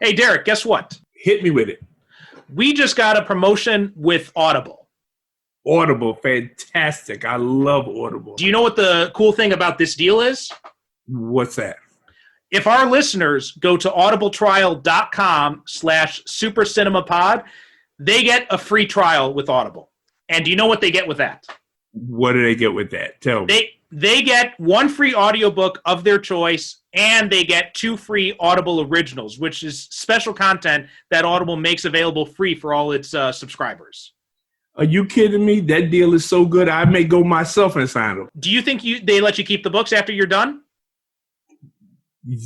Hey, Derek, guess what? Hit me with it. We just got a promotion with Audible. Audible, fantastic. I love Audible. Do you know what the cool thing about this deal is? What's that? If our listeners go to audibletrial.com/supercinemapod, they get a free trial with Audible. And do you know what they get with that? What do they get with that? Tell me. They get one free audiobook of their choice, and they get 2 free Audible originals, which is special content that Audible makes available free for all its subscribers. Are you kidding me? That deal is so good, I may go myself and sign them. Do you think they let you keep the books after you're done?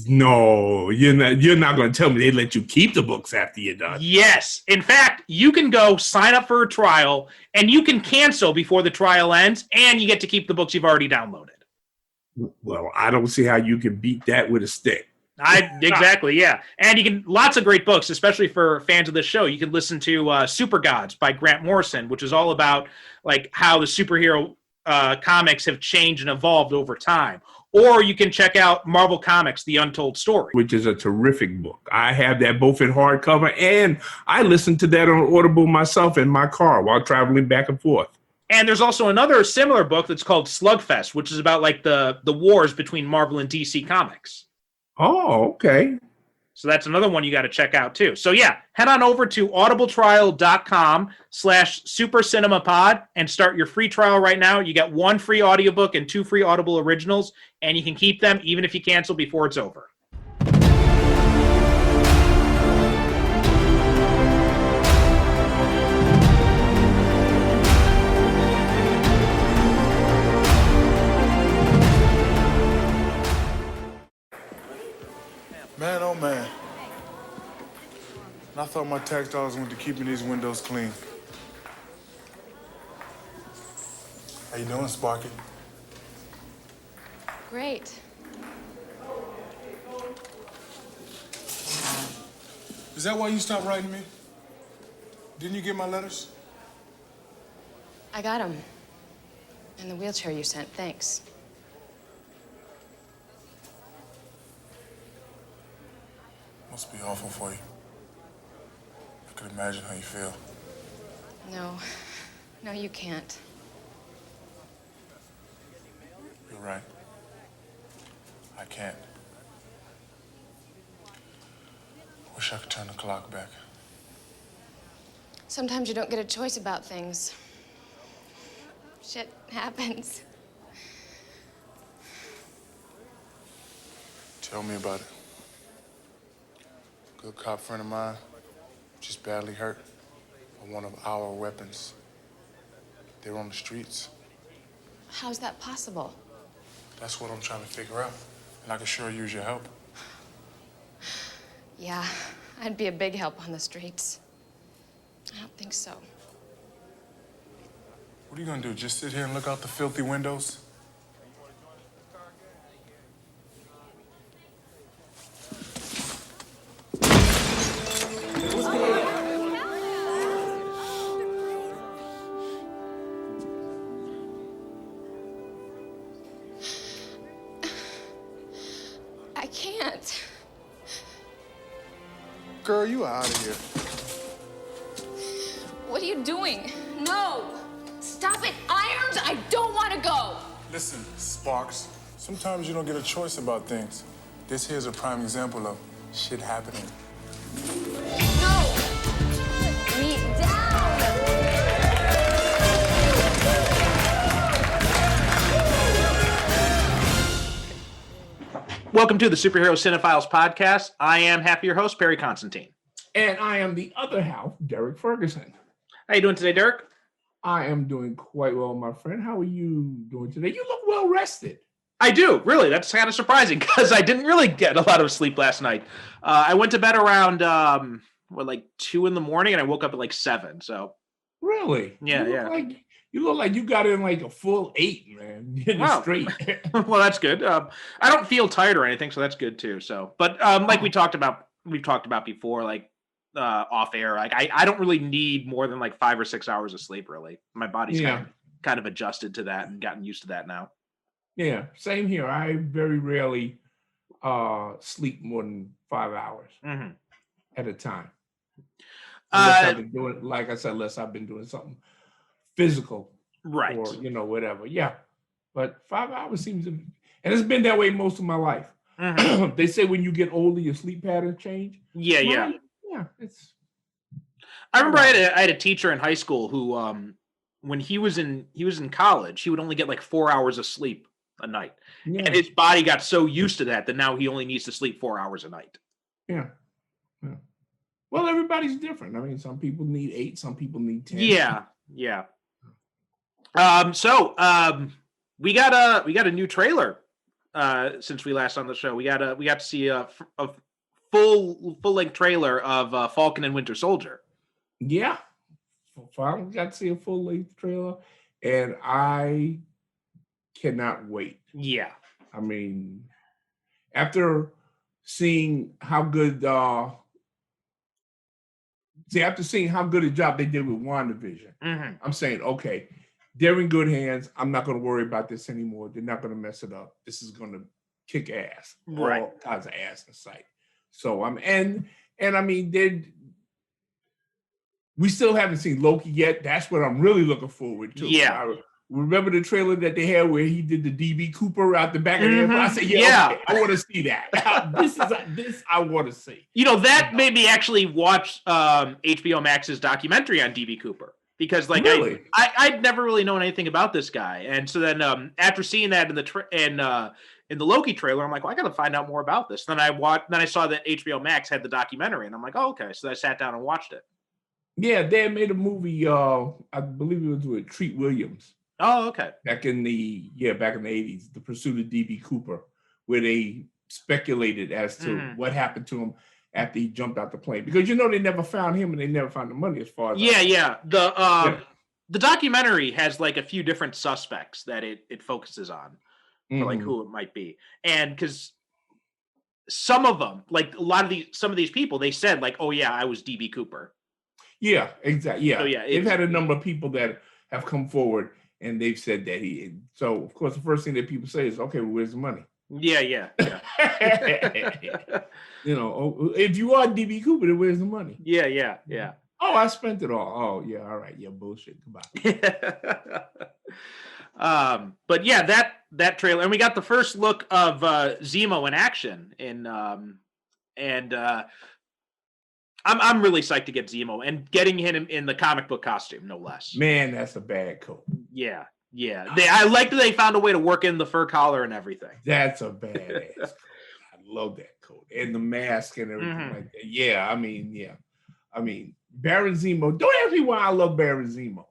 No, you're not going to tell me they let you keep the books after you're done. Yes. In fact, you can go sign up for a trial, and you can cancel before the trial ends, and you get to keep the books you've already downloaded. Well, I don't see how you can beat that with a stick. Exactly, yeah. And you can, lots of great books, especially for fans of this show. You can listen to Super Gods by Grant Morrison, which is all about like how the superhero comics have changed and evolved over time. Or you can check out Marvel Comics, The Untold Story. Which is a terrific book. I have that both in hardcover, and I listen to that on Audible myself in my car while traveling back and forth. And there's also another similar book that's called Slugfest, which is about like the wars between Marvel and DC Comics. Oh, okay. So that's another one you got to check out too. So yeah, head on over to audibletrial.com/supercinemapod and start your free trial right now. You get 1 free audiobook and 2 free Audible originals, and you can keep them even if you cancel before it's over. Man, oh man. And I thought my tax dollars went to keeping these windows clean. How you doing, Sparky? Great. Is that why you stopped writing me? Didn't you get my letters? I got him. And the wheelchair you sent, thanks. Must be awful for you. I could imagine how you feel. No, you can't. You're right. I can't. Wish I could turn the clock back. Sometimes you don't get a choice about things. Shit happens. Tell me about it. Good cop friend of mine, just badly hurt by one of our weapons. They were on the streets. How's that possible? That's what I'm trying to figure out, and I could sure use your help. Yeah, I'd be a big help on the streets. I don't think so. What are you gonna do, just sit here and look out the filthy windows? I can't. Girl, you out of here. What are you doing? No! Stop it, Irons! I don't want to go! Listen, Sparks, sometimes you don't get a choice about things. This here's a prime example of shit happening. No! Me down! Welcome to the Superhero Cinephiles podcast. I am happy your host, Perry Constantine. And I am the other half, Derek Ferguson. How you doing today, Derek? I am doing quite well, my friend. How are you doing today? You look well rested. I do, really. That's kind of surprising because I didn't really get a lot of sleep last night. I went to bed around, 2 in the morning, and I woke up at 7. So Really? Yeah, You look like you got in a full 8, man. Wow. Straight. Well, that's good. I don't feel tired or anything, so that's good too. So, but like we've talked about before, off air, I don't really need more than 5 or 6 hours of sleep. Really, my body's kind of adjusted to that and gotten used to that now. Yeah, same here. I very rarely sleep more than 5 hours. Mm-hmm. at a time. Unless Uh, I've been doing, like I said, unless I've been doing something physical right. or whatever. Yeah, but 5 hours seems to, and it's been that way most of my life. Mhm. They say when you get older, your sleep patterns change. Yeah, yeah. Yeah, it's I remember 5 hours. I had a teacher in high school who, when he was in college, he would only get like 4 hours of sleep a night, and Yeah, his body got so used to that now he only needs to sleep 4 hours a night. yeah, yeah. Well, everybody's different. I mean, some people need 8, some people need 10. Yeah, yeah. We got a new trailer since we last on the show. We got to see a full length trailer of Falcon and Winter Soldier. Yeah, finally got to see a full length trailer, and I cannot wait. Yeah. I mean, after seeing how good, after seeing how good a job they did with WandaVision, Mm-hmm. I'm saying, okay, they're in good hands. I'm not going to worry about this anymore. They're not going to mess it up. This is going to kick ass, Right. all kinds of ass in sight. So and I mean, we still haven't seen Loki yet. That's what I'm really looking forward to. Yeah. I remember the trailer that they had where he did the DB Cooper out the back of the airport. I said, Yeah. okay, I want to see that. This I want to see. That made me actually watch HBO Max's documentary on DB Cooper, because Really? I'd never really known anything about this guy, and so then after seeing that in the Loki trailer, I'm like, well, I got to find out more about this. Then I saw that HBO Max had the documentary, and I'm like, oh, okay. So I sat down and watched it. Yeah, they made a movie. I believe it was with Treat Williams. Oh, okay. Back in the 80s, The Pursuit of DB Cooper, where they speculated as to what happened to him after he jumped out the plane, because they never found him and they never found the money, as far as the documentary has like a few different suspects that it focuses on for like who it might be, and because some of them, like some of these people, they said like, oh yeah, I was DB Cooper. Yeah, exactly. Yeah, so, yeah, they've had a number of people that have come forward and they've said that he. So of course, the first thing that people say is, okay, well, where's the money? Yeah. If you are DB Cooper, then where's the money? Yeah. Oh, I spent it all. Oh, yeah, all right, yeah, bullshit. Goodbye. But yeah, that trailer, and we got the first look of Zemo in action, and I'm really psyched to get Zemo and getting him in the comic book costume, no less. Man, that's a bad coat. Yeah. I like that they found a way to work in the fur collar and everything. That's a badass coat. I love that coat and the mask and everything like that. Yeah, I mean, Baron Zemo. Don't ask me why I love Baron Zemo.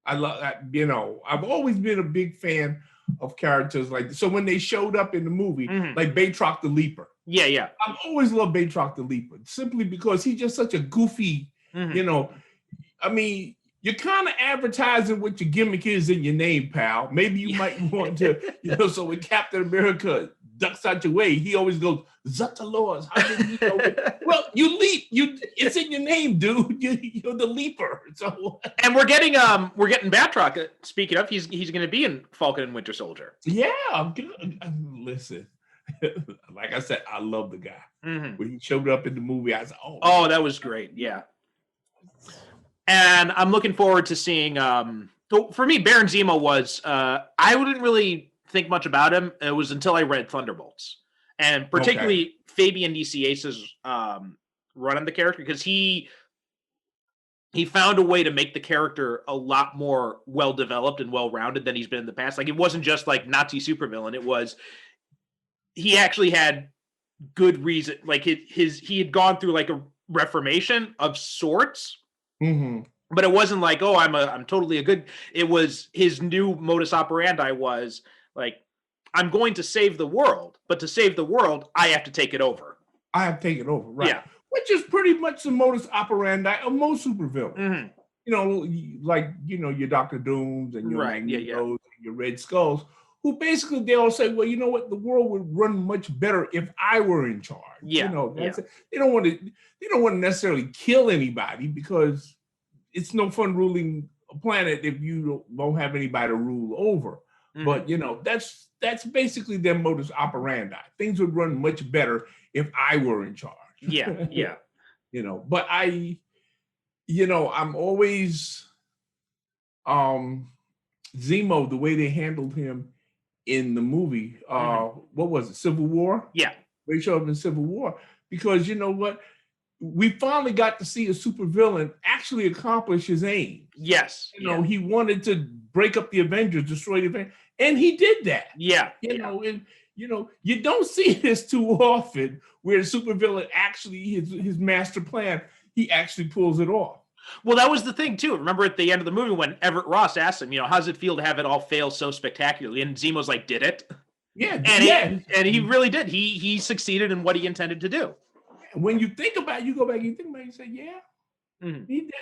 I've always been a big fan of characters like this. So when they showed up in the movie, like Batroc the Leaper. Yeah. I've always loved Batroc the Leaper simply because he's just such a goofy, I mean, you're kind of advertising what your gimmick is in your name, pal. Maybe you might want to, so when Captain America ducks out your way, he always goes, Zutaloz, how did you know? Well, you leap. It's in your name, dude. You're the leaper. So, and we're getting Batroc. Speaking of, he's going to be in Falcon and Winter Soldier. Yeah, I'm good. Listen, like I said, I love the guy. When he showed up in the movie, I said, "Oh, that was great." Yeah, and I'm looking forward to seeing. For me, Baron Zemo was. I wouldn't really think much about him. It was until I read Thunderbolts, and particularly Fabian Niciez's run on the character, because he found a way to make the character a lot more well developed and well rounded than he's been in the past. Like, it wasn't just like Nazi supervillain. It was, he actually had good reason. Like he had gone through like a reformation of sorts. But it wasn't like, oh, I'm totally a good. It was his new modus operandi was like, I'm going to save the world, but to save the world, I have to take it over. I have to take it over, right? Yeah. Which is pretty much the modus operandi of most supervillains. Your Dr. Dooms and your Magneto's and your Red Skulls, who basically they all say, well, you know what, the world would run much better if I were in charge. They don't want to necessarily kill anybody, because it's no fun ruling a planet if you don't have anybody to rule over. But that's basically their modus operandi. Things would run much better if I were in charge. Yeah. But I'm always Zemo, the way they handled him in the movie. What was it? Civil War? Yeah. They showed him in Civil War because you know what? We finally got to see a supervillain actually accomplish his aim. Yes. He wanted to break up the Avengers, destroy the Avengers, and he did that. Yeah. And you don't see this too often where the supervillain actually his master plan, he actually pulls it off. Well, that was the thing too. Remember at the end of the movie when Everett Ross asked him, how does it feel to have it all fail so spectacularly? And Zemo's like, did it? Yeah. And he really did. He succeeded in what he intended to do. When you think about it, you go back and you think about it, you say, yeah, he did.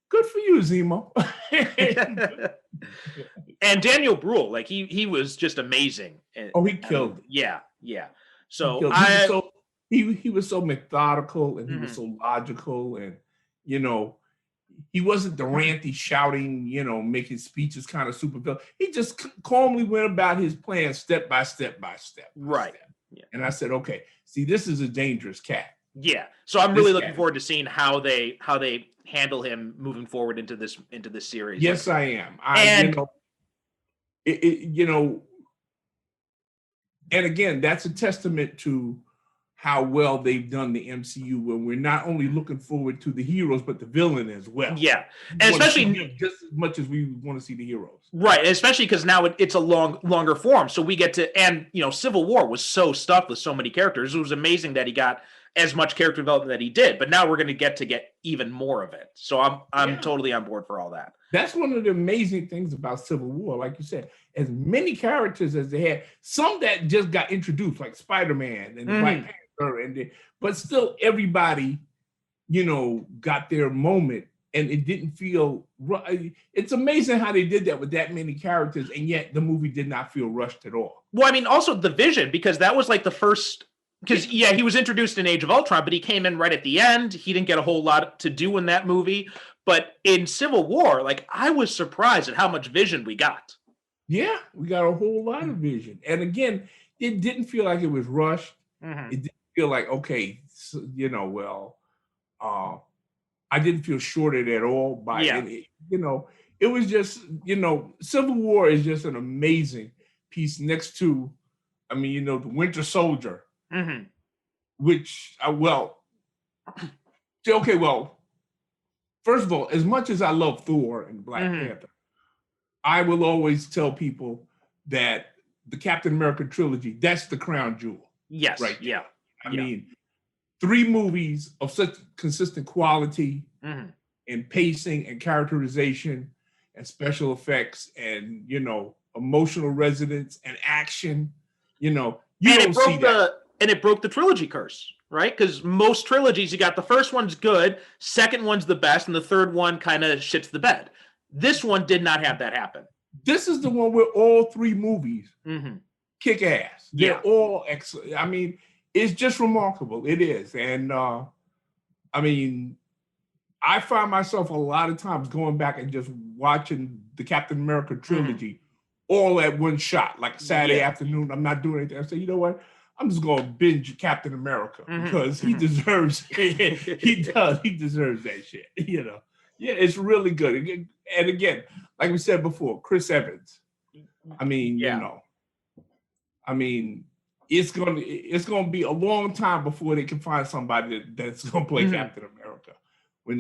Good for you, Zemo. And Daniel Bruhl, like he was just amazing. He killed it. Yeah. So he was so methodical and he was so logical, and he wasn't the ranty shouting, making speeches kind of super villain. He just calmly went about his plan step by step by step. Right. Yeah. And I said, okay, see, this is a dangerous cat. Yeah. So I'm really looking forward to seeing how they handle him moving forward into this series. Yes, I am. And again, that's a testament to how well they've done the MCU, when we're not only looking forward to the heroes, but the villain as well. Yeah. And especially just as much as we want to see the heroes. Right. Especially because now it's a longer form. So we get to, and Civil War was so stuffed with so many characters. It was amazing that he got as much character development that he did, but now we're going to get even more of it. So I'm totally on board for all that. That's one of the amazing things about Civil War. Like you said, as many characters as they had, some that just got introduced, like Spider-Man and Black Panther, but still everybody, got their moment, and it didn't feel. It's amazing how they did that with that many characters, and yet the movie did not feel rushed at all. Well, I mean, also the Vision, because that was like the first. Because, he was introduced in Age of Ultron, but he came in right at the end. He didn't get a whole lot to do in that movie. But in Civil War, I was surprised at how much Vision we got. Yeah, we got a whole lot of Vision. And again, it didn't feel like it was rushed. It didn't feel like, okay, I didn't feel shorted at all by it. It was just, Civil War is just an amazing piece next to, the Winter Soldier. Which, first of all, as much as I love Thor and Black Panther, I will always tell people that the Captain America trilogy, that's the crown jewel. Yes. Right. Yeah. I mean, 3 movies of such consistent quality and pacing and characterization and special effects and, emotional resonance and action, you don't see that. And it broke the trilogy curse, right? Because most trilogies, you got the first one's good, second one's the best, and the third one kind of shits the bed. This one did not have that happen. This is the one where all 3 movies kick ass. They're all excellent. I mean, it's just remarkable. It is. And I find myself a lot of times going back and just watching the Captain America trilogy all at one shot, like Saturday afternoon. I'm not doing anything. I say, you know what? I'm just going to binge Captain America because he deserves it. He does. He deserves that shit, Yeah, it's really good. And again, like we said before, Chris Evans. It's going to be a long time before they can find somebody that's going to play Captain America. When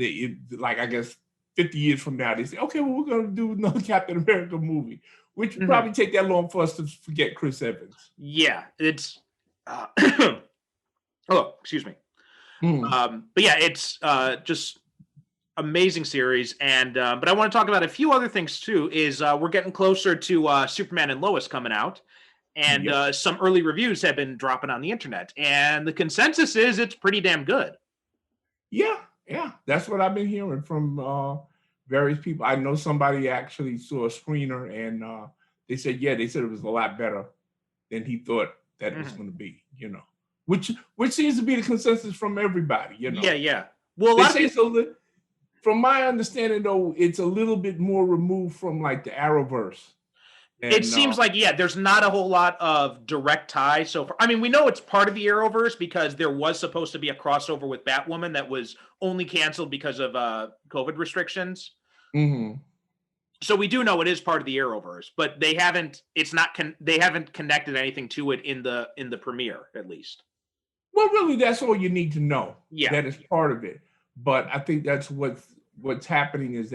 I guess 50 years from now, they say, okay, well, we're going to do another Captain America movie, which would probably take that long for us to forget Chris Evans. Yeah, it's... excuse me. But yeah, it's just amazing series, and but I want to talk about a few other things too. Is we're getting closer to Superman and Lois coming out, and some early reviews have been dropping on the internet, and the consensus is it's pretty damn good. Yeah, that's what I've been hearing from various people. I know somebody actually saw a screener, and they said it was a lot better than he thought that it was going to be, which seems to be the consensus from everybody, Yeah. Well, they say so. From my understanding, though, it's a little bit more removed from like the Arrowverse. And, it seems like, there's not a whole lot of direct tie so far. I mean, we know it's part of the Arrowverse because there was supposed to be a crossover with Batwoman that was only canceled because of COVID restrictions. Mm-hmm. So we do know it is part of the Arrowverse, but they haven't. It's not. They haven't connected anything to it in the premiere, at least. Well, really, that's all you need to know. Yeah, that is part of it. But I think that's what's happening is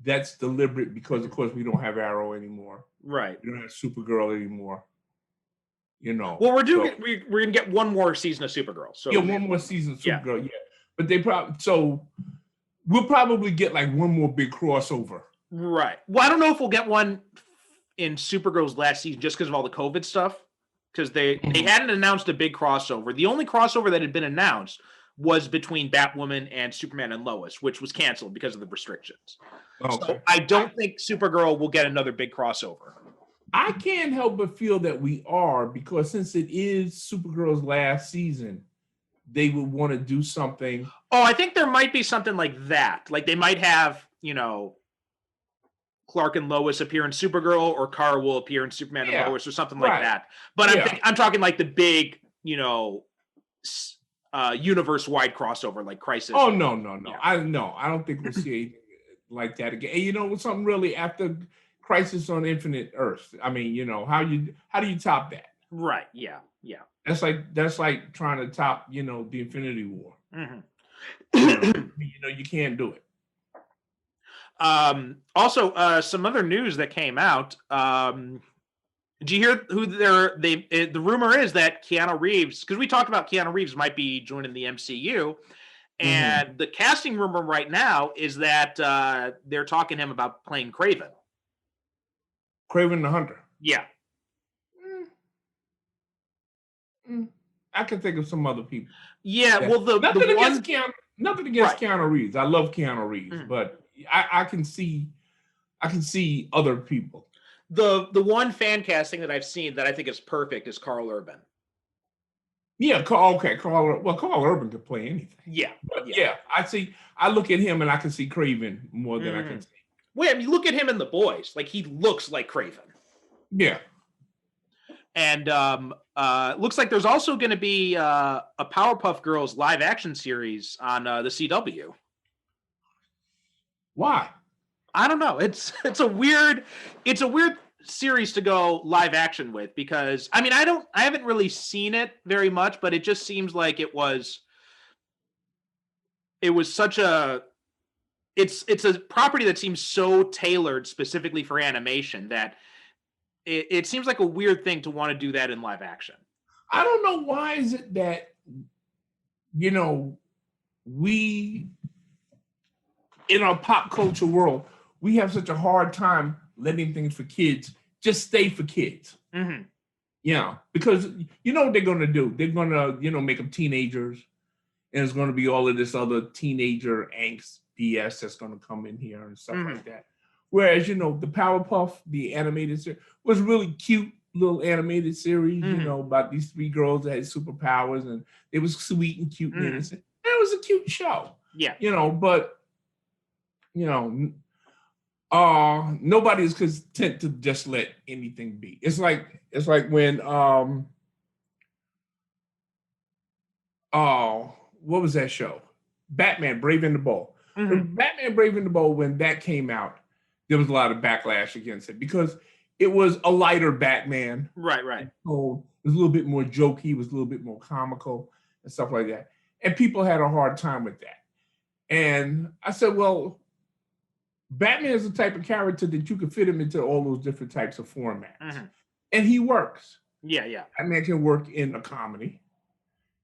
that's deliberate because, of course, we don't have Arrow anymore. Right. We don't have Supergirl anymore. Well, we're gonna get one more season of Supergirl. So one more season of Supergirl. Yeah, but we'll probably get like one more big crossover. Right. Well, I don't know if we'll get one in Supergirl's last season just because of all the COVID stuff. Because they hadn't announced a big crossover. The only crossover that had been announced was between Batwoman and Superman and Lois, which was canceled because of the restrictions. Okay. So I don't think Supergirl will get another big crossover. I can't help but feel that we are, because since it is Supergirl's last season, they would want to do something. Oh, I think there might be something like that. Like they might have, Clark and Lois appear in Supergirl, or Kara will appear in Superman and Lois, or something like that. But I'm talking like the big, universe-wide crossover, like Crisis. Oh no! Yeah. I don't think we'll see anything like that again. And something really after Crisis on Infinite Earths. I mean, how do you top that? Right. Yeah. That's like trying to top, the Infinity War. Mm-hmm. You can't do it. Also, some other news that came out. Did you hear who the rumor is that Keanu Reeves, because we talked about Keanu Reeves might be joining the MCU, and the casting rumor right now is that they're talking to him about playing Kraven. Kraven the Hunter. Yeah. I can think of some other people. Yeah, well, nothing against Keanu Reeves. I love Keanu Reeves, but I can see other people. The one fan casting that I've seen that I think is perfect is Carl Urban. Yeah, Carl Urban could play anything. Yeah. I look at him and I can see Kraven more than I can see. Wait, I mean, look at him in The Boys. Like, he looks like Kraven. Yeah. And looks like there's also going to be a Powerpuff Girls live action series on the CW. Why? I don't know. It's a weird series to go live action with, because I mean I haven't really seen it very much, but it just seems like it's a property that seems so tailored specifically for animation that it seems like a weird thing to want to do that in live action. I don't know why is it that we in our pop culture world, we have such a hard time letting things for kids just stay for kids. Mm-hmm. Because what they're going to do? They're going to, make them teenagers, and it's going to be all of this other teenager angst BS that's going to come in here and stuff like that. Whereas, the Powerpuff, the animated series, was really cute little animated series, about these three girls that had superpowers, and it was sweet and cute and innocent. And it was a cute show. Yeah. But nobody is content to just let anything be. It's like when what was that show? Batman Brave and the Bold. Batman Brave and the Bold, when that came out, there was a lot of backlash against it because it was a lighter Batman. Right. So it was a little bit more jokey, it was a little bit more comical and stuff like that. And people had a hard time with that. And I said, well, Batman is the type of character that you can fit him into all those different types of formats. And he works. Yeah. Batman can work in a comedy.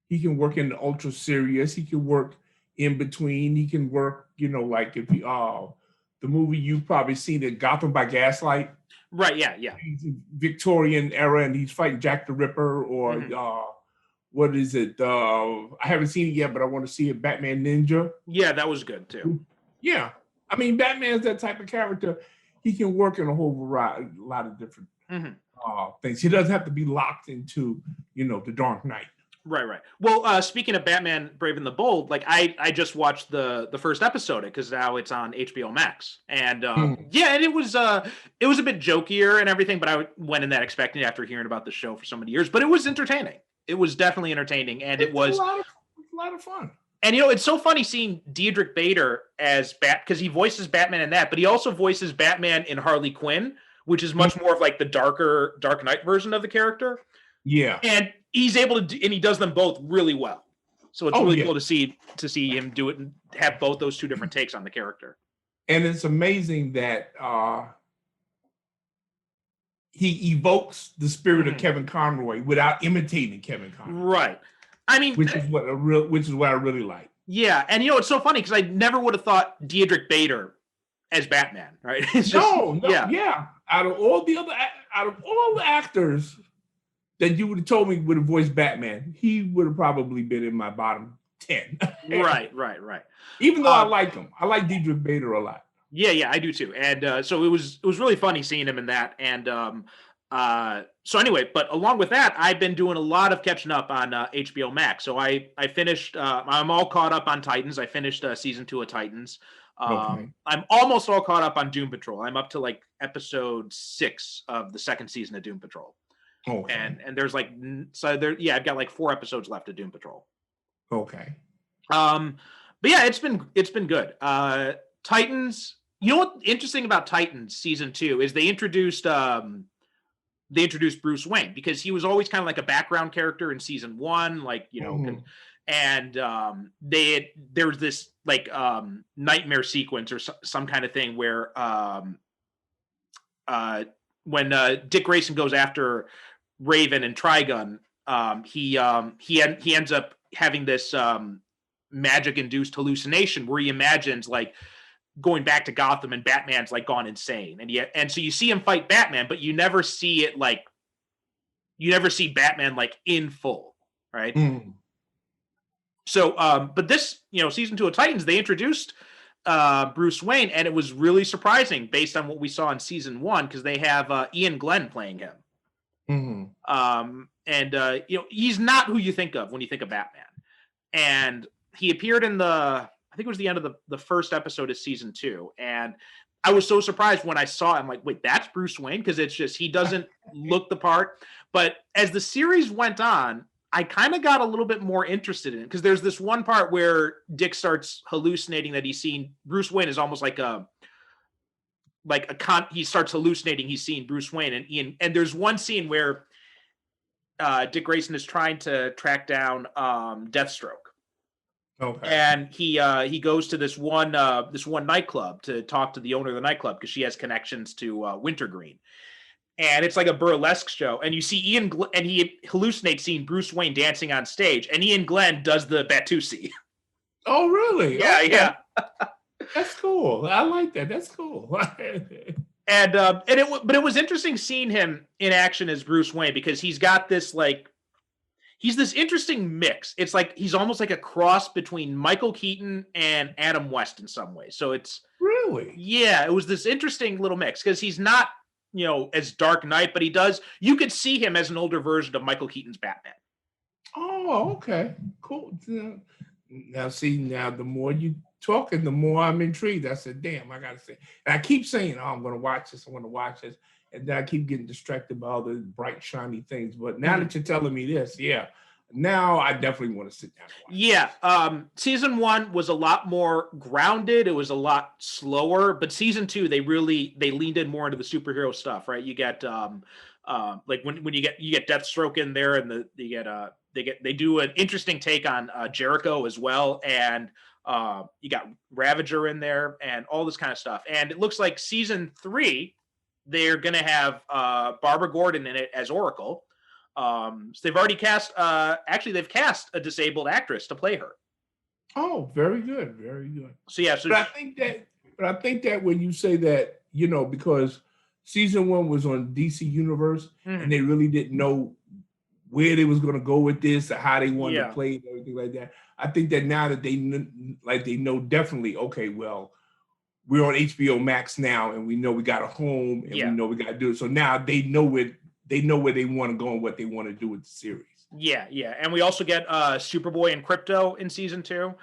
He can work in the ultra serious. He can work in between. He can work, like if the movie you've probably seen, it, Gotham by Gaslight. Right, yeah. He's Victorian era and he's fighting Jack the Ripper, or what is it? I haven't seen it yet, but I want to see it, Batman Ninja. Yeah, that was good too. Yeah. I mean, Batman's that type of character. He can work in a whole variety, a lot of different things. He doesn't have to be locked into, the Dark Knight. Right. Well, speaking of Batman Brave and the Bold, like I just watched the first episode because now it's on HBO Max. And yeah, and it was a bit jokier and everything, but I went in that expecting after hearing about the show for so many years, but it was entertaining. It was definitely entertaining, and it was a lot of fun. And it's so funny seeing Diedrich Bader as because he voices Batman in that, but he also voices Batman in Harley Quinn, which is much more of like the darker Dark Knight version of the character. Yeah. And he's able to and he does them both really well. So it's really cool to see him do it and have both those two different takes on the character. And it's amazing that he evokes the spirit of Kevin Conroy without imitating Kevin Conroy. Right. I mean, which is what I really like. Yeah, and it's so funny because I never would have thought Diedrich Bader as Batman, right? It's just, yeah. Out of all the actors that you would have told me would have voiced Batman, he would have probably been in my bottom 10. Right. Even though I like him, I like Diedrich Bader a lot. Yeah, I do too. And so it was really funny seeing him in that. And so anyway, but along with that, I've been doing a lot of catching up on HBO Max. So I finished. I'm all caught up on Titans. I finished season 2 of Titans. I'm almost all caught up on Doom Patrol. I'm up to like episode 6 of the second season of Doom Patrol. Okay. And there's like I've got like 4 episodes left of Doom Patrol. Okay. But yeah, it's been good. Titans. You know what's interesting about Titans season 2 is they introduced Bruce Wayne because he was always kind of like a background character in season 1, like and there was this like nightmare sequence or some kind of thing where when Dick Grayson goes after Raven and Trigun, he ends up having this magic induced hallucination where he imagines like going back to Gotham and Batman's like gone insane. And so you see him fight Batman, but you never see it like, you never see Batman like in full. Right. So, but this, season 2 of Titans, they introduced Bruce Wayne, and it was really surprising based on what we saw in season 1, because they have Ian Glenn playing him. And he's not who you think of when you think of Batman. And he appeared in I think it was the end of the first episode of season 2. And I was so surprised when I saw him, like, wait, that's Bruce Wayne? Because it's just, he doesn't look the part. But as the series went on, I kind of got a little bit more interested in it, because there's this one part where Dick starts hallucinating that he's seen Bruce Wayne is almost he starts hallucinating he's seeing Bruce Wayne and Ian. And there's one scene where Dick Grayson is trying to track down Deathstroke. Okay. And he goes to this one nightclub to talk to the owner of the nightclub because she has connections to Wintergreen. And it's like a burlesque show. And you see and he hallucinates seeing Bruce Wayne dancing on stage. And Ian Glenn does the Batusi. Oh, really? Yeah, okay. Yeah. That's cool. I like that. That's cool. But it was interesting seeing him in action as Bruce Wayne, because he's got this he's this interesting mix. It's like he's almost like a cross between Michael Keaton and Adam West in some ways. So it's really, yeah, it was this interesting little mix, because he's not, as Dark Knight, but you could see him as an older version of Michael Keaton's Batman. Oh, okay, cool. Now, the more you talking, the more I'm intrigued. I said, damn, I gotta say. And I keep saying, oh, I'm gonna watch this. And then I keep getting distracted by all the bright, shiny things. But now that you're telling me this, now I definitely want to sit down and watch. Yeah. Season 1 was a lot more grounded. It was a lot slower. But season 2, they leaned in more into the superhero stuff, right? You get like when you get Deathstroke in there, and they do an interesting take on Jericho as well, and you got Ravager in there and all this kind of stuff. And it looks like season 3, they're going to have Barbara Gordon in it as Oracle. So they've already cast, they've cast a disabled actress to play her. Oh, very good. Very good. So, yeah. But I think that when you say that, because season 1 was on DC Universe, and they really didn't know where they was going to go with this or how they wanted to play it and everything like that. I think that now that they know definitely, okay, well, we're on HBO Max now, and we know we got a home, and we know we got to do it. So now they know where they want to go and what they want to do with the series. Yeah, yeah. And we also get Superboy and Crypto in season 2.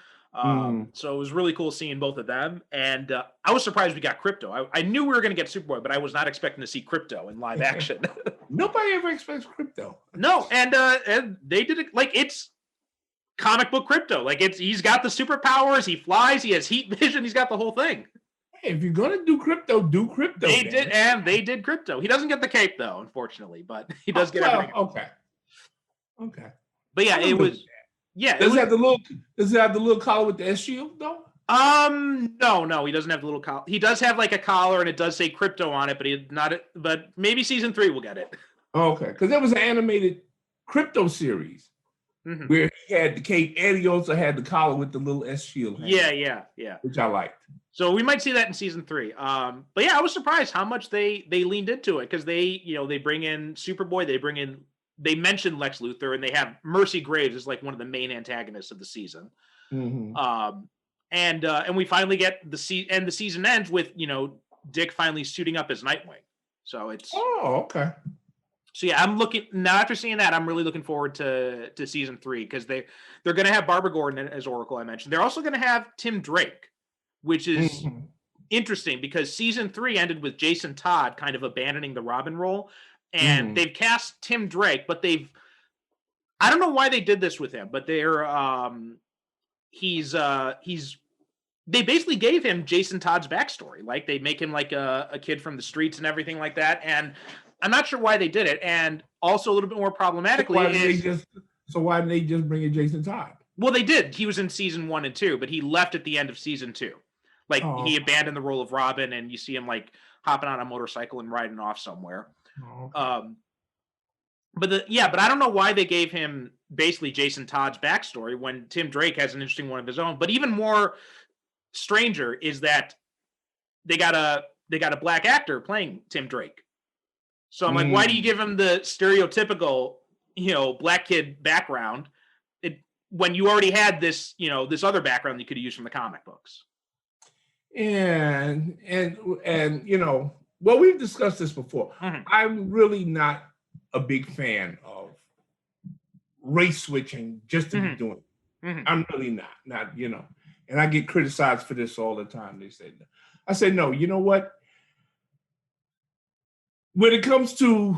So it was really cool seeing both of them. And I was surprised we got Crypto. I knew we were going to get Superboy, but I was not expecting to see Crypto in live action. Nobody ever expects Crypto. No, and they did it like it's comic book Crypto. Like he's got the superpowers, he flies, he has heat vision, he's got the whole thing. Hey, if you're gonna do Crypto, do Crypto. They did Crypto. He doesn't get the cape though, unfortunately, but he does get everything. Okay. But yeah, it was. Yeah, does it have the little collar with the S shield though? No, he doesn't have the little collar. He does have like a collar, and it does say Crypto on it, but maybe season 3 will get it. Okay, because there was an animated Crypto series where he had the cape and he also had the collar with the little S shield. Yeah. Which I liked. So we might see that in season 3. But yeah, I was surprised how much they leaned into it because they bring in Superboy, they mentioned Lex Luthor, and they have Mercy Graves as like one of the main antagonists of the season. And we finally get the season ends with Dick finally suiting up as Nightwing. So it's okay. So yeah, I'm looking now after seeing that. I'm really looking forward to season 3 because they're going to have Barbara Gordon as Oracle. I mentioned they're also going to have Tim Drake, which is interesting because season 3 ended with Jason Todd kind of abandoning the Robin role. And they've cast Tim Drake, but I don't know why they did this with him, but they basically gave him Jason Todd's backstory. Like they make him like a kid from the streets and everything like that. And I'm not sure why they did it. And also a little bit more problematically so why didn't they just bring in Jason Todd? Well, they did. He was in season 1 and 2, but he left at the end of season 2. Like he abandoned the role of Robin, and you see him like hopping on a motorcycle and riding off somewhere. But I don't know why they gave him basically Jason Todd's backstory when Tim Drake has an interesting one of his own. But even more stranger is that they got a black actor playing Tim Drake. So I'm like, why do you give him the stereotypical black kid background when you already had this this other background that you could have used from the comic books? And well, we've discussed this before. I'm really not a big fan of race switching just to be doing it. I'm really not, and I get criticized for this all the time. They say, I say, no, you know what? When it comes to,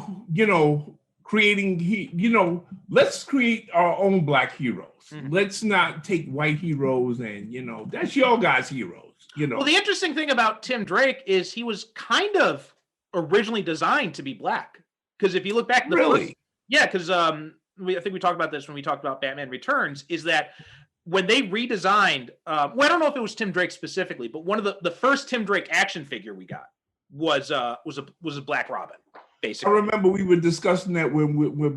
creating, let's create our own black heroes. Let's not take white heroes and, that's your guys' heroes. Well, the interesting thing about Tim Drake is he was kind of originally designed to be black. Because if you look back, because I think we talked about this when we talked about Batman Returns, is that when they redesigned, I don't know if it was Tim Drake specifically, but one of the first Tim Drake action figure we got was a Black Robin. Basically, I remember we were discussing that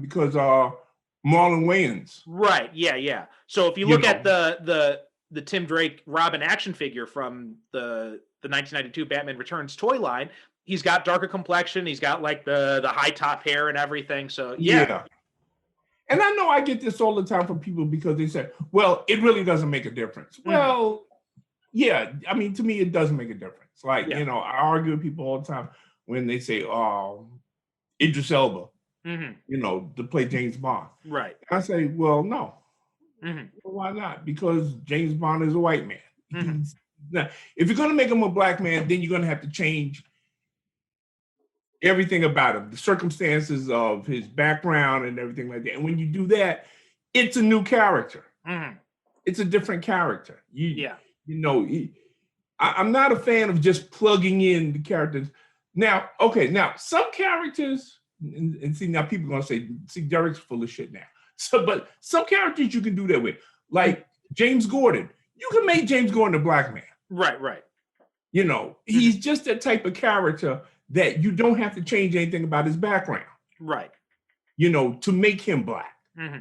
because Marlon Wayans. Right. Yeah. So if you look at the Tim Drake Robin action figure from the 1992 Batman Returns toy line, he's got darker complexion. He's got like the high top hair and everything. So yeah. And I know I get this all the time from people because they say, well, it really doesn't make a difference. Well, yeah. I mean, to me, it doesn't make a difference. Like, I argue with people all the time when they say, Idris Elba, to play James Bond. Right. I say, well, no. Well, why not? Because James Bond is a white man. Now, if you're going to make him a black man, then you're going to have to change everything about him, the circumstances of his background and everything like that. And when you do that, it's a new character. It's a different character. I'm not a fan of just plugging in the characters. Now, some characters, and see, now people are going to say, Derrick's full of shit now. So, but some characters you can do that with, like James Gordon. You can make James Gordon a black man. Right. He's just that type of character that you don't have to change anything about his background. Right. To make him black,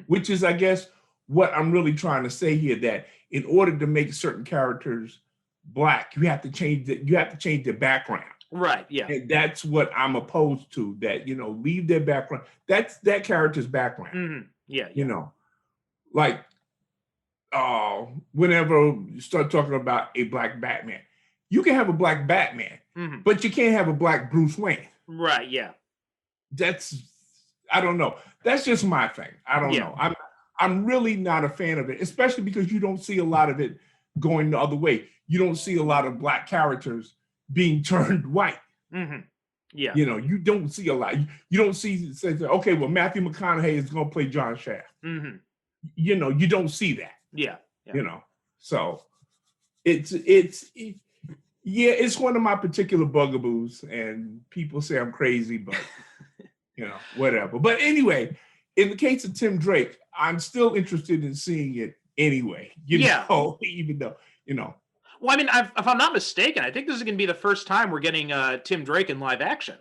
which is, I guess, what I'm really trying to say here, that in order to make certain characters black, you have to change their background. Right. Yeah. And that's what I'm opposed to, that, leave their background. That's that character's background. Yeah. Like, whenever you start talking about a black Batman, you can have a black Batman, but you can't have a black Bruce Wayne. Right. Yeah. I don't know. That's just my thing. I don't know. I'm really not a fan of it, especially because you don't see a lot of it going the other way. You don't see a lot of black characters being turned white. Mm-hmm. Yeah. You know, you don't see a lot. You don't see, say, okay, well, Matthew McConaughey is going to play John Shaft. Mm-hmm. You know, you don't see that. Yeah. You know, so it's one of my particular bugaboos, and people say I'm crazy, but you know, whatever. But anyway, in the case of Tim Drake, I'm still interested in seeing it anyway. You know, even though, you know. Well, I mean, if I'm not mistaken, I think this is going to be the first time we're getting Tim Drake in live action.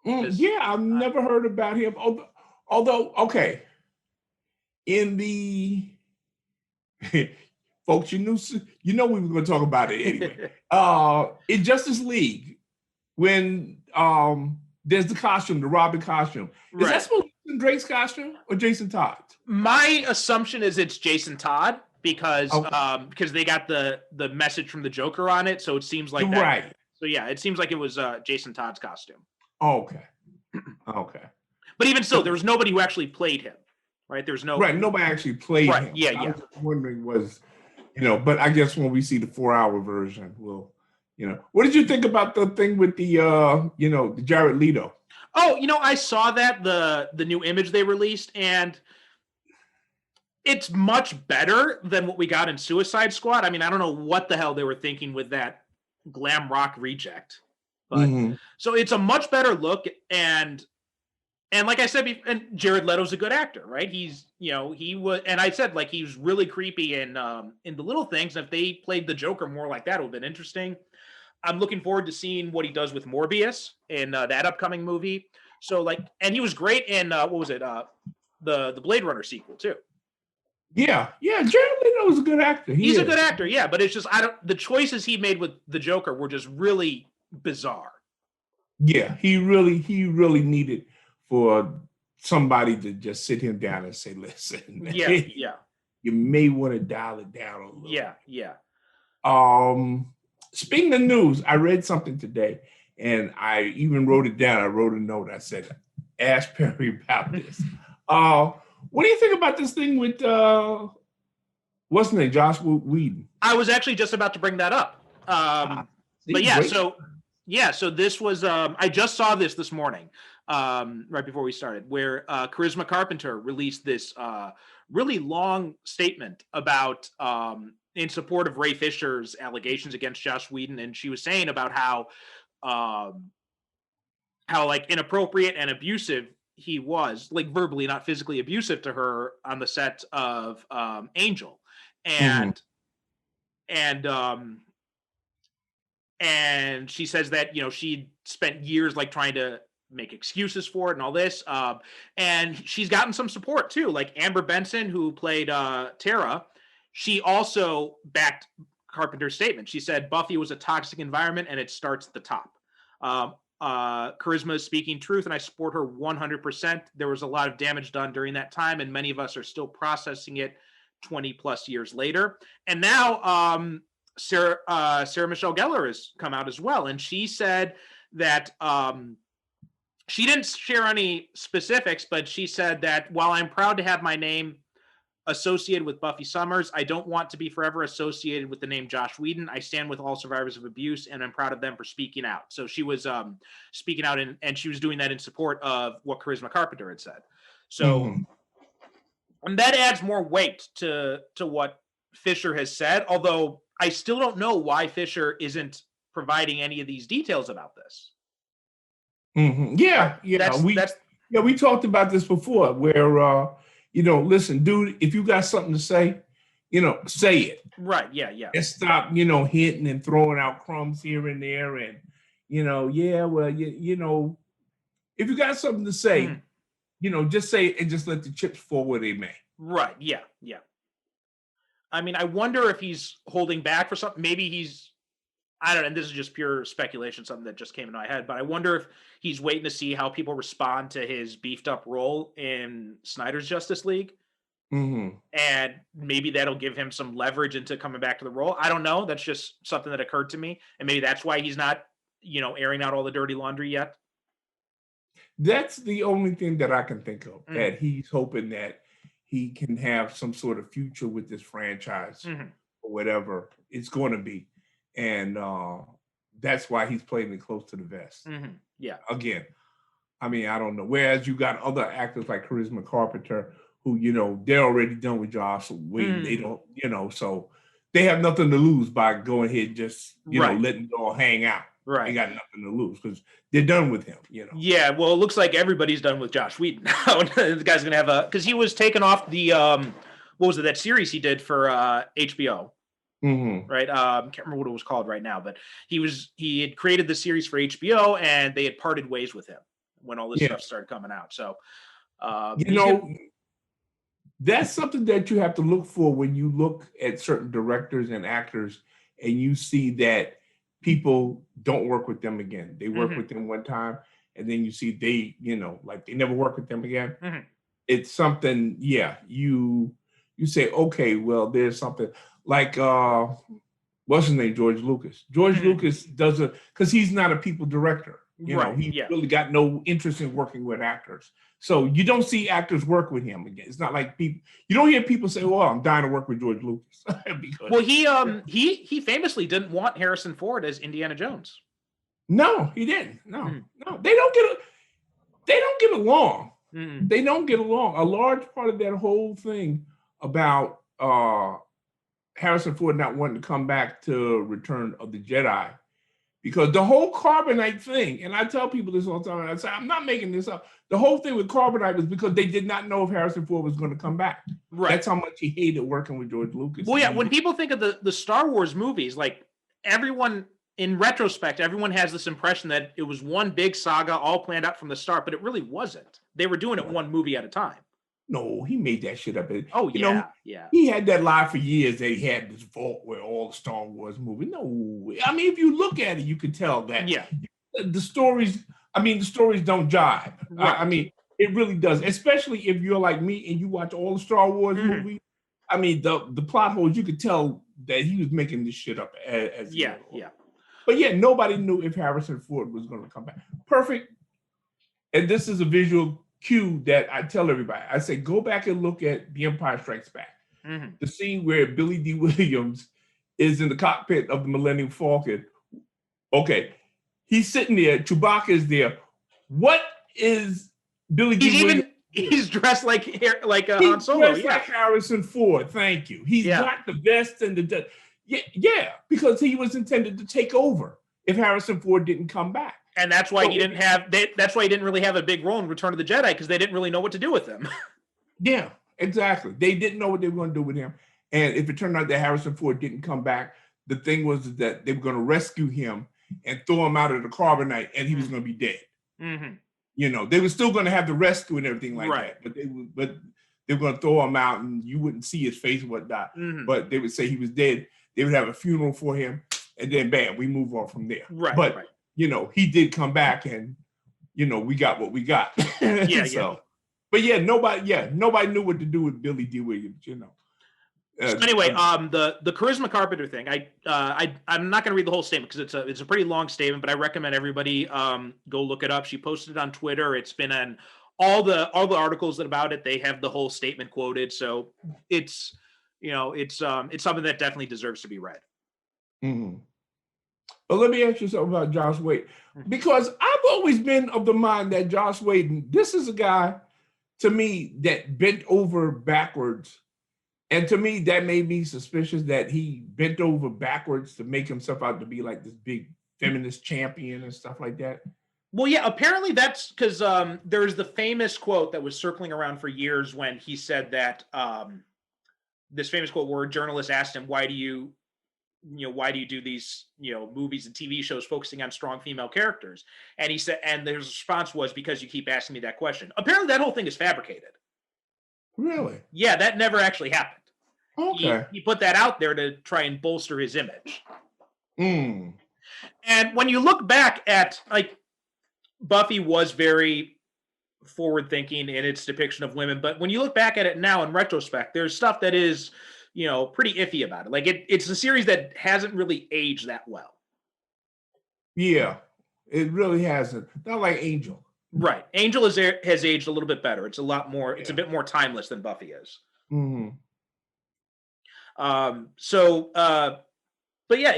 Yeah, I've never heard about him. Although, okay, in the folks, you know we were going to talk about it anyway. In Justice League, when there's the costume, the Robin costume, is that supposed to be Drake's costume or Jason Todd? My assumption is it's Jason Todd because they got the message from the Joker on it, so it seems like that. Right. So yeah, it seems like it was Jason Todd's costume. Okay. But even still, there was nobody who actually played him, right? There's no nobody actually played him. Yeah. I was just wondering but I guess when we see the 4-hour version, we'll, what did you think about the thing with the the Jared Leto? Oh, I saw that the new image they released, and it's much better than what we got in Suicide Squad. I mean, I don't know what the hell they were thinking with that glam rock reject, but so it's a much better look. And like I said, and Jared Leto's a good actor, right? He's, he was, and I said, like, he was really creepy in The Little Things. And if they played the Joker more like that, it would have been interesting. I'm looking forward to seeing what he does with Morbius in that upcoming movie. So, like, and he was great in what was it? The Blade Runner sequel too. Yeah. Jared Leto is a good actor. He's a good actor, yeah. But it's just the choices he made with the Joker were just really bizarre. Yeah, he really needed for somebody to just sit him down and say, "Listen, you may want to dial it down a little." Yeah. Speaking of news, I read something today, and I even wrote it down. I wrote a note. I said, "Ask Perry about this." What do you think about this thing with what's his name, Josh Whedon? I was actually just about to bring that up. But yeah, so this was I just saw this morning, right before we started, where Charisma Carpenter released this really long statement about in support of Ray Fisher's allegations against Josh Whedon, and she was saying about how like inappropriate and abusive he was, like verbally, not physically abusive to her on the set of Angel, and she says that she spent years like trying to make excuses for it and all this, and she's gotten some support too. Like Amber Benson, who played Tara, she also backed Carpenter's statement. She said Buffy was a toxic environment and it starts at the top. Charisma is speaking truth, and I support her 100%. There was a lot of damage done during that time, and many of us are still processing it 20 plus years later. And now Sarah Michelle Gellar has come out as well, and she said that she didn't share any specifics, but she said that while I'm proud to have my name associated with Buffy Summers, I don't want to be forever associated with the name Josh Whedon. I stand with all survivors of abuse, and I'm proud of them for speaking out. So she was speaking out, and she was doing that in support of what Charisma Carpenter had said. So, and that adds more weight to what Fisher has said, although I still don't know why Fisher isn't providing any of these details about this. Yeah. We talked about this before, where listen, dude, if you got something to say, say it. Right. Yeah. And stop, hitting and throwing out crumbs here and there, and if you got something to say, just say it and just let the chips fall where they may. Right. Yeah. I mean, I wonder if he's holding back for something. Maybe I don't know, and this is just pure speculation, something that just came into my head, but I wonder if he's waiting to see how people respond to his beefed up role in Snyder's Justice League. And maybe that'll give him some leverage into coming back to the role. I don't know. That's just something that occurred to me. And maybe that's why he's not, airing out all the dirty laundry yet. That's the only thing that I can think of, that he's hoping that he can have some sort of future with this franchise or whatever it's going to be. And that's why he's playing it close to the vest. Yeah. Again, I mean, I don't know. Whereas you got other actors like Charisma Carpenter who, they're already done with Joss Whedon. They don't, so they have nothing to lose by going ahead and just, letting it all hang out. Right. They got nothing to lose because they're done with him, Yeah, well, it looks like everybody's done with Joss Whedon now. The guy's going to have because he was taken off the, what was it, that series he did for HBO. Right. Can't remember what it was called right now, but he had created the series for HBO and they had parted ways with him when all this stuff started coming out. So, that's something that you have to look for when you look at certain directors and actors and you see that people don't work with them again. They work with them one time and then you see they never work with them again. It's something, you say, okay, well, there's something like, what's his name? George Lucas. George Lucas doesn't, because he's not a people director. He's really got no interest in working with actors. So you don't see actors work with him again. It's not like people, you don't hear people say, well, I'm dying to work with George Lucas. Well, he famously didn't want Harrison Ford as Indiana Jones. No, he didn't. No. They don't get along. They don't get along. A large part of that whole thing about Harrison Ford not wanting to come back to Return of the Jedi, because the whole carbonite thing, and I tell people this all the time, I say, I'm not making this up. The whole thing with carbonite was because they did not know if Harrison Ford was going to come back. Right. That's how much he hated working with George Lucas. Well, yeah, when people think of the Star Wars movies, like everyone, in retrospect, everyone has this impression that it was one big saga all planned out from the start, but it really wasn't. They were doing it one movie at a time. No, he made that shit up. Oh, yeah. He had that lie for years that he had this vault where all the Star Wars movies. No, I mean, if you look at it, you can tell that the stories don't jive. Right. I mean, it really does, especially if you're like me and you watch all the Star Wars movies. I mean, the plot holes, you could tell that he was making this shit up as But nobody knew if Harrison Ford was going to come back. Perfect. And this is a visual cue that I tell everybody. I say, go back and look at The Empire Strikes Back. The scene where Billy D. Williams is in the cockpit of the Millennium Falcon. Okay, he's sitting there. Chewbacca is there. What is Billy D. Williams? He's dressed like Han Solo. He's dressed like Harrison Ford. Thank you. He's got the vest and the because he was intended to take over if Harrison Ford didn't come back. And that's why he didn't have. That's why he didn't really have a big role in Return of the Jedi, because they didn't really know what to do with him. Yeah, exactly. They didn't know what they were going to do with him. And if it turned out that Harrison Ford didn't come back, the thing was that they were going to rescue him and throw him out of the carbonite, and he was going to be dead. They were still going to have the rescue and everything like that, but they were going to throw him out, and you wouldn't see his face and whatnot. But they would say he was dead. They would have a funeral for him, and then bam, we move on from there. But he did come back, and we got what we got. But nobody knew what to do with Billy D. Williams. So anyway, the Charisma Carpenter thing. I'm not going to read the whole statement because it's a pretty long statement, but I recommend everybody go look it up. She posted it on Twitter. It's been on all the articles about it. They have the whole statement quoted, so it's something that definitely deserves to be read. But let me ask you something about Joss Whedon, because I've always been of the mind that Joss Whedon, this is a guy, to me, that bent over backwards. And to me, that made me suspicious that he bent over backwards to make himself out to be like this big feminist champion and stuff like that. Well, yeah, apparently that's because there's the famous quote that was circling around for years when he said that this famous quote where a journalist asked him, why do you do these, movies and TV shows focusing on strong female characters? And he said, and his response was, because you keep asking me that question. Apparently that whole thing is fabricated. Really? Yeah, that never actually happened. Okay. He put that out there to try and bolster his image. And when you look back at, like, Buffy was very forward thinking in its depiction of women, but when you look back at it now in retrospect, there's stuff that is, pretty iffy about it. Like it's a series that hasn't really aged that well. Yeah, it really hasn't. Not like Angel. Right. Angel has aged a little bit better. It's a lot more. It's a bit more timeless than Buffy is. Mm-hmm. But yeah,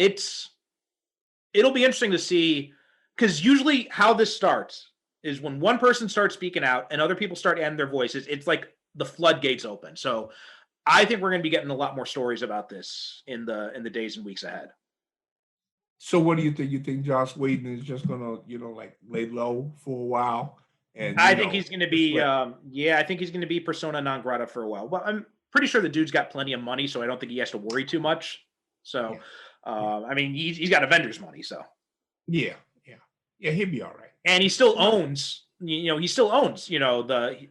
it'll be interesting to see, because usually how this starts is when one person starts speaking out and other people start adding their voices. It's like the floodgates open. So I think we're going to be getting a lot more stories about this in the days and weeks ahead. So what do you think? You think Joss Whedon is just gonna, like lay low for a while? And I think he's going to be, I think he's going to be persona non grata for a while. Well, I'm pretty sure the dude's got plenty of money, so I don't think he has to worry too much. So, I mean, he's got Avengers money, so. Yeah, he'll be all right. And he still owns, the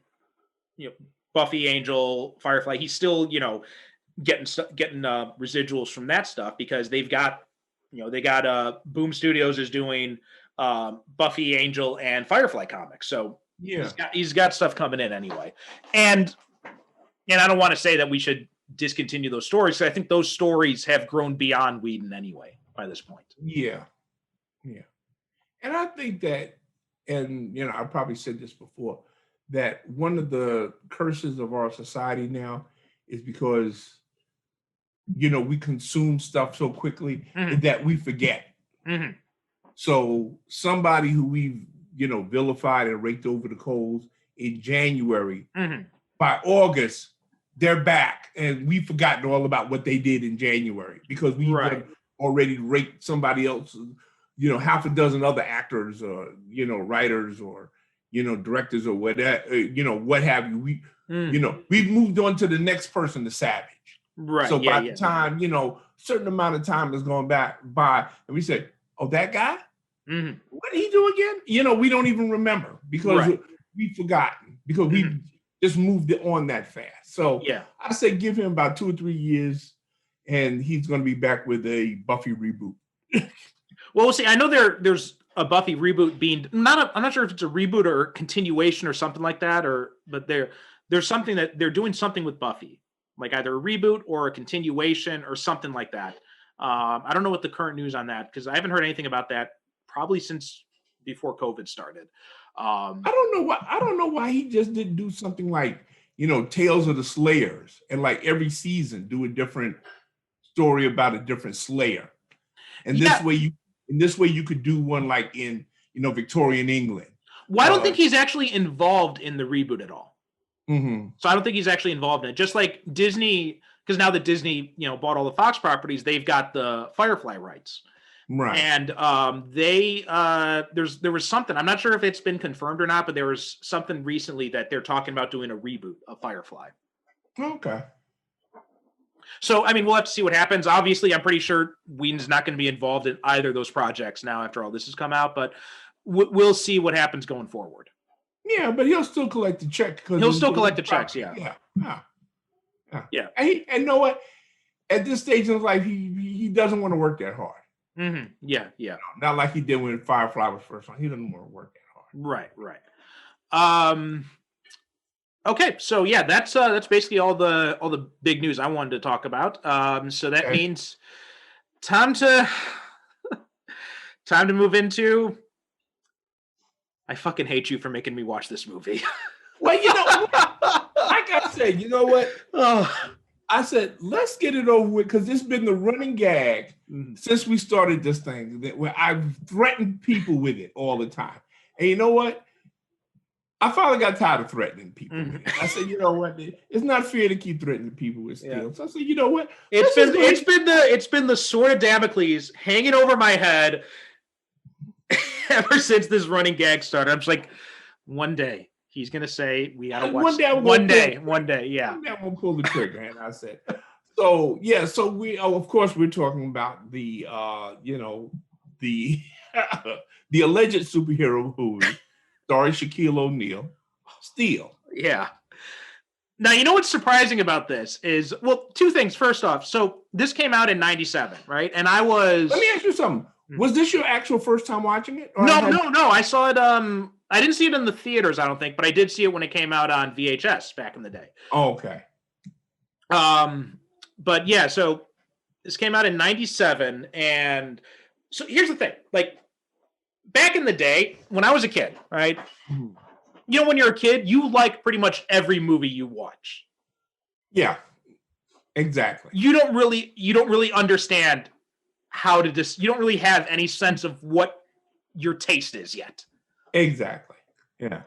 Buffy, Angel, Firefly. He's still, getting residuals from that stuff, because they've got, Boom Studios is doing Buffy, Angel, and Firefly comics. So he's got stuff coming in anyway. And I don't want to say that we should discontinue those stories, because I think those stories have grown beyond Whedon anyway by this point. Yeah. And I think that, and I probably said this before, that one of the curses of our society now is because we consume stuff so quickly that we forget. Mm-hmm. So somebody who we've vilified and raked over the coals in January, by August they're back, and we've forgotten all about what they did in January, because we've already raked somebody else, half a dozen other actors, or writers, or directors, or whatever, what have you. We've moved on to the next person, the savage. Right. So by the time, certain amount of time has gone by, and we say, oh, that guy? Mm-hmm. What did he do again? We don't even remember, because we've forgotten, because we just moved it on that fast. So I say give him about 2 or 3 years, and he's going to be back with a Buffy reboot. Well, we'll see. I know there's a Buffy reboot being I'm not sure if it's a reboot or continuation or something like that, but there's something that they're doing something with Buffy, like either a reboot or a continuation or something like that. I don't know what the current news on that, because I haven't heard anything about that probably since before COVID started. I don't know why he just didn't do something like, Tales of the Slayers, and like every season do a different story about a different Slayer. And this way you could do one like in, Victorian England. Well, I don't think he's actually involved in the reboot at all. Mm-hmm. So I don't think he's actually involved in it. Just like Disney, because now that Disney, bought all the Fox properties, they've got the Firefly rights. Right. And there was something, I'm not sure if it's been confirmed or not, but there was something recently that they're talking about doing a reboot of Firefly. Okay. So, I mean, we'll have to see what happens. Obviously, I'm pretty sure Whedon's not going to be involved in either of those projects now after all this has come out, but we'll see what happens going forward. Yeah, but he'll still collect the check. He'll still collect the checks, Yeah. And you know what? At this stage in his life, he doesn't want to work that hard. Mm-hmm. Yeah. Not like he did when Firefly was first on. He doesn't want to work that hard. Right. Okay, so yeah, that's basically all the big news I wanted to talk about. So that means time to move into. I fucking hate you for making me watch this movie. Well, like I said, you know what? I said, let's get it over with, because it's been the running gag since we started this thing, where I've threatened people with it all the time. And you know what? I finally got tired of threatening people. I said, you know what? It's not fair to keep threatening people with steel. Yeah. So I said, you know what? It's been the sword of Damocles hanging over my head ever since this running gag started. I'm just like, one day he's gonna say we gotta watch. One day, yeah. One day I'm gonna pull the trigger. And I said, so yeah. So we, of course, we're talking about the, the alleged superhero movie. Sorry, Shaquille O'Neal. Steel. Yeah. Now, you know what's surprising about this is, well, two things. First off, so this came out in 97, right? And I was... Let me ask you something. Was this your actual first time watching it? No. I saw it... I didn't see it in the theaters, I don't think, but I did see it when it came out on VHS back in the day. Oh, okay. But yeah, so this came out in 97, and so here's the thing. Like, back in the day when I was a kid, right? Mhm. You know, when you're a kid, you like pretty much every movie you watch. Yeah, exactly. You don't really understand how to you don't really have any sense of what your taste is yet. Exactly. Yeah.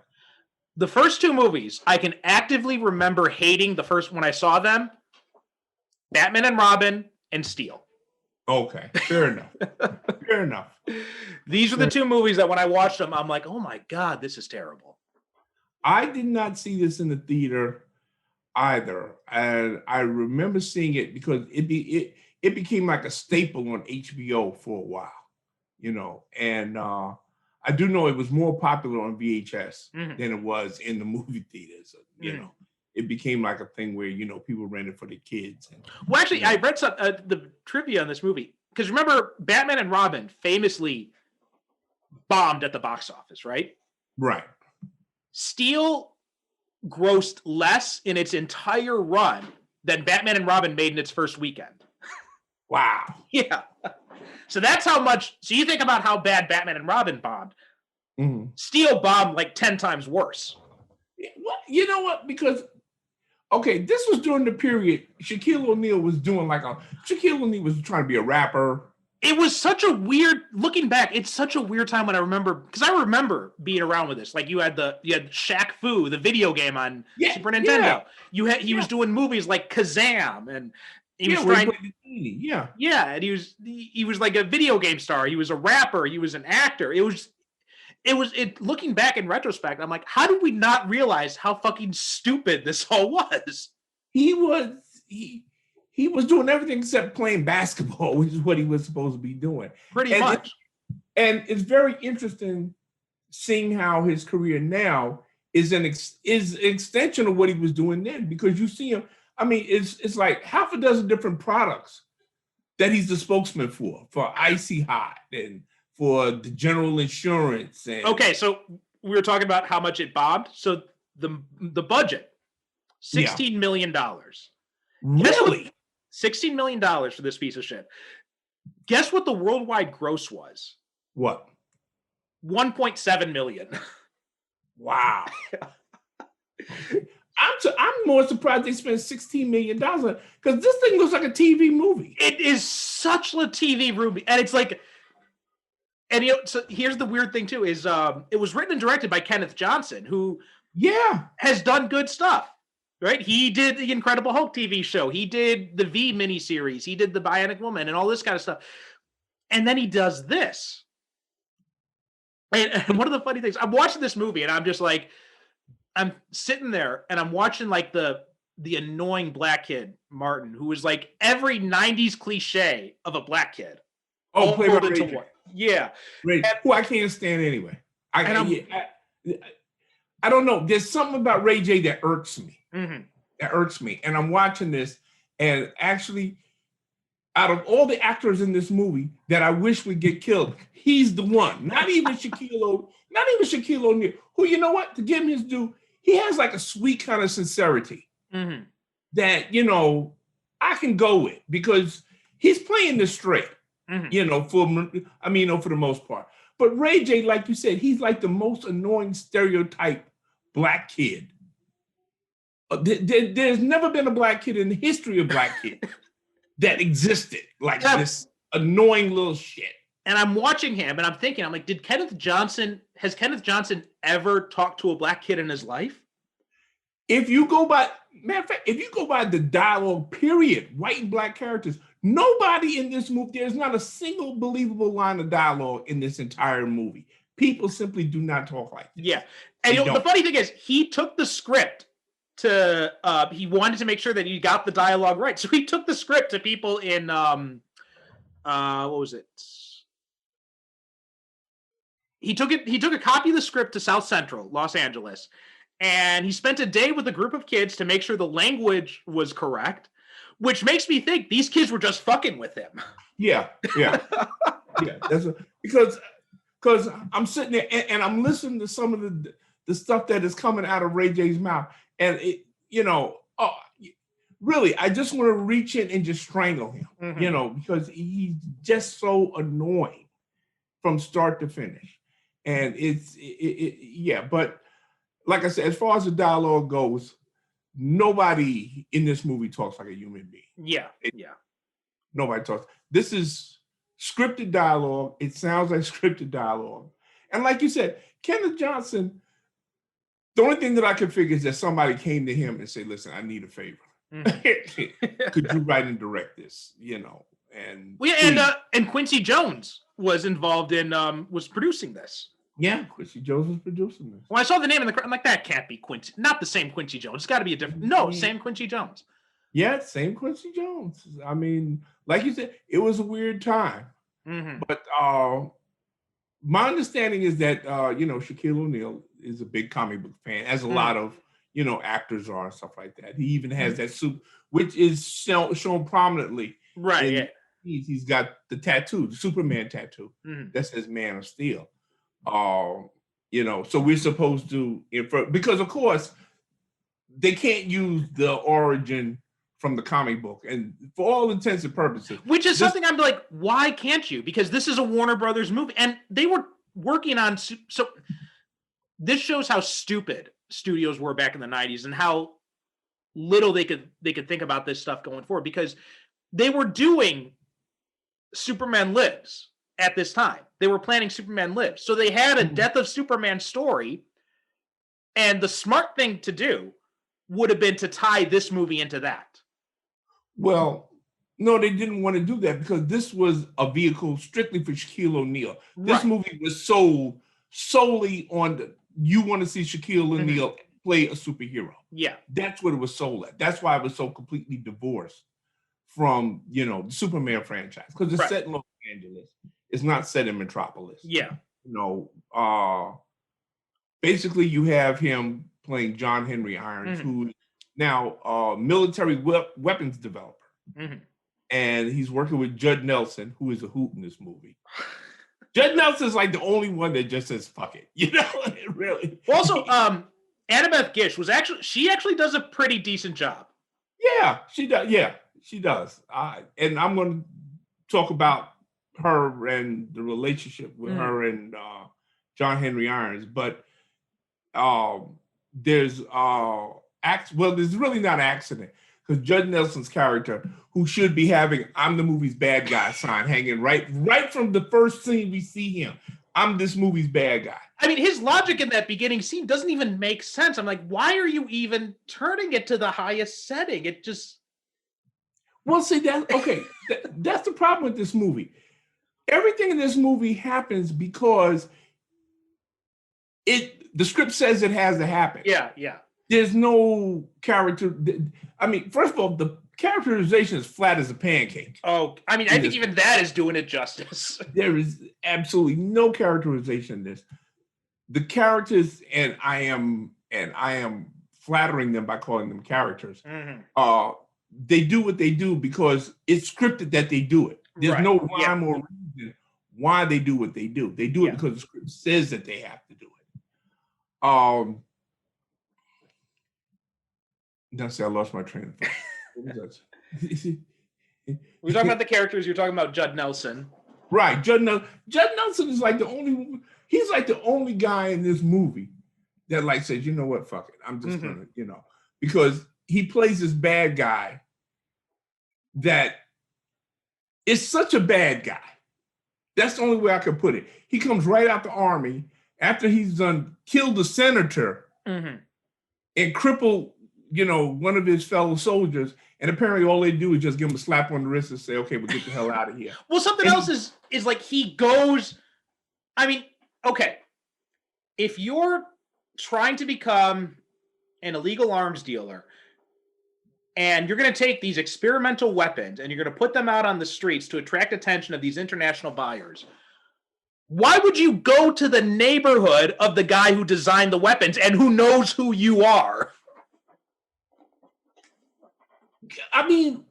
The first two movies I can actively remember hating the first when I saw them, Batman and Robin and Steel. Okay, fair enough. Fair enough. These are the two movies that when I watched them, I'm like, oh my God, this is terrible. I did not see this in the theater either. And I remember seeing it because it became like a staple on HBO for a while, you know. And I do know it was more popular on VHS than it was in the movie theaters, you know. It became like a thing where, you know, people rented for the kids. And, well, actually, I read some the trivia on this movie because remember, Batman and Robin famously bombed at the box office, right? Right. Steel grossed less in its entire run than Batman and Robin made in its first weekend. Wow. Yeah. So that's how much. So you think about how bad Batman and Robin bombed. Mm-hmm. Steel bombed like 10 times worse. Well, you know what? Because okay, this was during the period Shaquille O'Neal was doing Shaquille O'Neal was trying to be a rapper. It was such a weird, looking back, it's such a weird time when I remember, because I remember being around with this. Like you had Shaq Fu, the video game on Super Nintendo. Yeah. He was doing movies like Kazam, and he was trying. and he was like a video game star. He was a rapper. He was an actor. It was looking back in retrospect, I'm like, how did we not realize how fucking stupid this all was? He was doing everything except playing basketball, which is what he was supposed to be doing. Pretty much. And it's very interesting seeing how his career now is an extension of what he was doing then, because you see him. I mean, it's like half a dozen different products that he's the spokesman for Icy Hot and for the General Insurance. And okay, so we were talking about how much it bombed. So the budget, $16 million. Really? $16 million for this piece of shit. Guess what the worldwide gross was? What? 1.7 million. Wow. I'm more surprised they spent $16 million because this thing looks like a TV movie. It is such a TV movie, and it's like, and you know, so here's the weird thing too is it was written and directed by Kenneth Johnson, who has done good stuff. Right? He did the Incredible Hulk TV show. He did the V miniseries. He did the Bionic Woman and all this kind of stuff. And then he does this. And one of the funny things, I'm watching this movie and I'm just like, I'm sitting there and I'm watching like the annoying black kid, Martin, who was like every 90s cliche of a black kid. Oh, played by Ray J. Yeah. Who I can't stand anyway. I don't know. There's something about Ray J that irks me. That irks me. And I'm watching this, and actually, out of all the actors in this movie that I wish would get killed, he's the one. Not even Shaquille O'Neal, who, you know what, to give him his due, he has like a sweet kind of sincerity that, you know, I can go with because he's playing this straight, you know, for the most part. But Ray J, like you said, he's like the most annoying stereotype black kid. There's never been a black kid in the history of black kids that existed like this annoying little shit. And I'm watching him and I'm thinking, I'm like, has Kenneth Johnson ever talked to a black kid in his life? If you go by the dialogue, period, white and black characters, nobody in this movie, there's not a single believable line of dialogue in this entire movie. People simply do not talk like this. Yeah. And the funny thing is, he took the script to he wanted to make sure that he got the dialogue right. So he took the script to people in what was it? He took a copy of the script to South Central, Los Angeles, and he spent a day with a group of kids to make sure the language was correct, which makes me think these kids were just fucking with him. Yeah. Because I'm sitting there and I'm listening to some of the stuff that is coming out of Ray J's mouth. And it, you know, really, I just want to reach in and just strangle him, you know, because he's just so annoying from start to finish. And yeah, but like I said, as far as the dialogue goes, nobody in this movie talks like a human being. Yeah. Nobody talks. This is scripted dialogue. It sounds like scripted dialogue. And like you said, Kenneth Johnson, the only thing that I can figure is that somebody came to him and said, listen, I need a favor. Could you write and direct this? And Quincy Jones was involved in was producing this. Yeah, Quincy Jones was producing this. When I saw the name in the I'm like, that can't be Quincy. Not the same Quincy Jones. It's got to be a different. No, same Quincy Jones. Yeah, same Quincy Jones. I mean, like you said, it was a weird time. But my understanding is that Shaquille O'Neal is a big comic book fan, as a lot of actors are and stuff like that. He even has that suit, which is shown prominently. Right. Yeah. He's got the tattoo, the Superman tattoo that says Man of Steel. So we're supposed to infer, because of course they can't use the origin from the comic book, and for all intents and purposes, which is something I'm like, why can't you? Because this is a Warner Brothers movie, and they were working on. So this shows how stupid studios were back in the 90s and how little they could think about this stuff going forward, because they were doing Superman Lives at this time. They were planning Superman Lives. So they had a Death of Superman story, and the smart thing to do would have been to tie this movie into that. Well, no, they didn't want to do that because this was a vehicle strictly for Shaquille O'Neal. This movie was sold solely on you want to see Shaquille O'Neal play a superhero. Yeah. That's what it was sold at. That's why it was so completely divorced from, the Superman franchise, because it's set in Los Angeles. It's not set in Metropolis. Yeah. Basically you have him playing John Henry Irons, who now military weapons developer. And he's working with Judd Nelson, who is a hoot in this movie. Judd Nelson's like the only one that just says fuck it, really. Also, Annabeth Gish she actually does a pretty decent job. Yeah, she does. Yeah, she does. And I'm going to talk about her and the relationship with her and John Henry Irons, but there's really not an accident, because Judd Nelson's character, who should be having "I'm the movie's bad guy" sign hanging right from the first scene we see him. I'm this movie's bad guy. I mean, his logic in that beginning scene doesn't even make sense. I'm like, why are you even turning it to the highest setting? It just... Well, see, that's the problem with this movie. Everything in this movie happens because the script says it has to happen. Yeah. There's no character. I mean, first of all, the characterization is flat as a pancake. Oh, I mean, I think even that is doing it justice. There is absolutely no characterization in this. The characters, and I am flattering them by calling them characters. They do what they do because it's scripted that they do it. There's no rhyme or reason why they do what they do. They do it because the script says that they have to do it. Now, see, I lost my train of thought. What was that? We're talking about the characters. You're talking about Judd Nelson. Right. Judd Nelson is like he's like the only guy in this movie that like says, you know what, fuck it. I'm just gonna, because he plays this bad guy that is such a bad guy. That's the only way I could put it. He comes right out the army after he's killed the senator and crippled, one of his fellow soldiers, and apparently all they do is just give him a slap on the wrist and say, okay, we'll get the hell out of here. Well, something else is like he goes, I mean, okay, if you're trying to become an illegal arms dealer and you're going to take these experimental weapons and you're going to put them out on the streets to attract attention of these international buyers, why would you go to the neighborhood of the guy who designed the weapons and who knows who you are? I mean,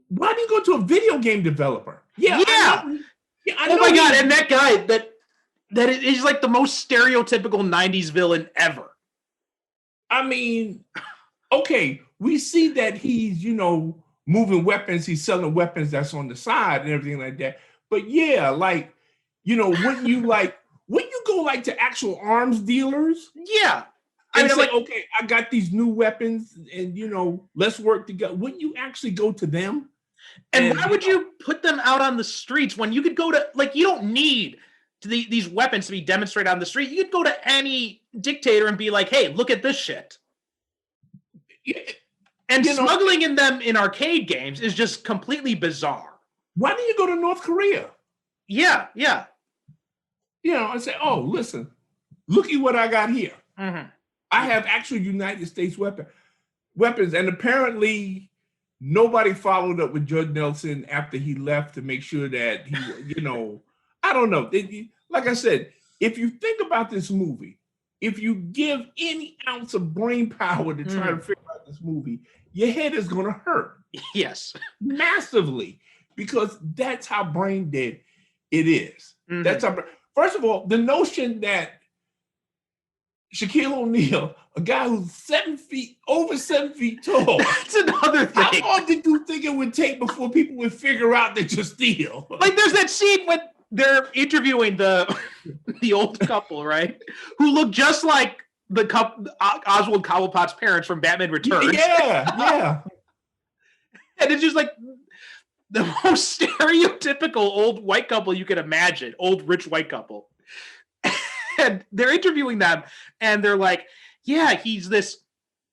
why do you go to a video game developer? Yeah. I know oh my God. And that guy that is like the most stereotypical 90s villain ever. I mean, okay, we see that he's, moving weapons. He's selling weapons that's on the side and everything like that. But yeah, like, wouldn't when you go like to actual arms dealers, yeah, I mean, say, like, okay, I got these new weapons, and let's work together. Wouldn't you actually go to them? And why would you put them out on the streets when you could go to, like, you don't need these weapons to be demonstrated on the street. You could go to any dictator and be like, hey, look at this shit. And smuggling in them in arcade games is just completely bizarre. Why do you go to North Korea? Yeah. I say, oh, listen, look at what I got here. Mm-hmm. I have actual United States weapons, and apparently nobody followed up with Judge Nelson after he left to make sure that he, I don't know. Like I said, if you think about this movie, if you give any ounce of brain power to try to figure out this movie, your head is going to hurt. Yes. Massively, because that's how brain dead it is. Mm-hmm. That's how. First of all, the notion that Shaquille O'Neal, a guy who's over 7 feet tall. That's another thing. How long did you think it would take before people would figure out that you're Steel? Like, there's that scene when they're interviewing the old couple, right? Who look just like the Oswald Cobblepot's parents from Batman Returns. Yeah. And it's just like the most stereotypical old white couple you can imagine. Old rich white couple. And they're interviewing them, and they're like, yeah, he's this,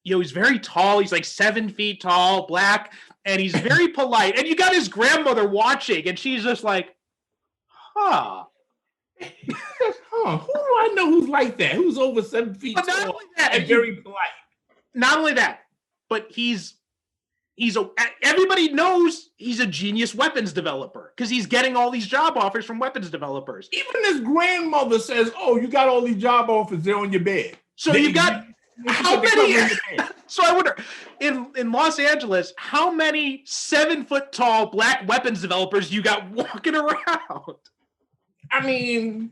he's very tall. He's like 7 feet tall, black, and he's very polite. And you got his grandmother watching, and she's just like, huh. Who do I know who's like that? Who's over 7 feet tall and very polite? Not only that, but everybody knows he's a genius weapons developer because he's getting all these job offers from weapons developers. Even his grandmother says, oh, you got all these job offers there on your bed. So you got how many? So I wonder, in Los Angeles, how many 7 foot tall black weapons developers you got walking around? I mean,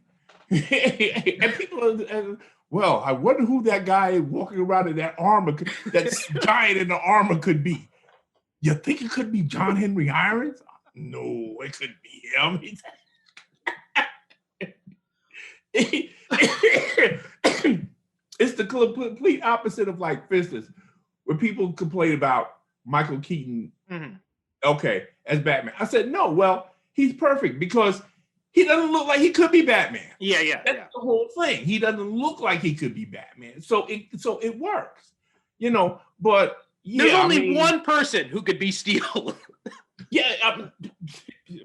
and people well, I wonder who that guy walking around in that armor, that's giant in the armor could be. You think it could be John Henry Irons? No, it could be him. It's the complete opposite of like for instance, where people complain about Michael Keaton, okay, as Batman. I said, no, well, he's perfect because he doesn't look like he could be Batman. Yeah. That's the whole thing. He doesn't look like he could be Batman. So it works, but there's only one person who could be Steel.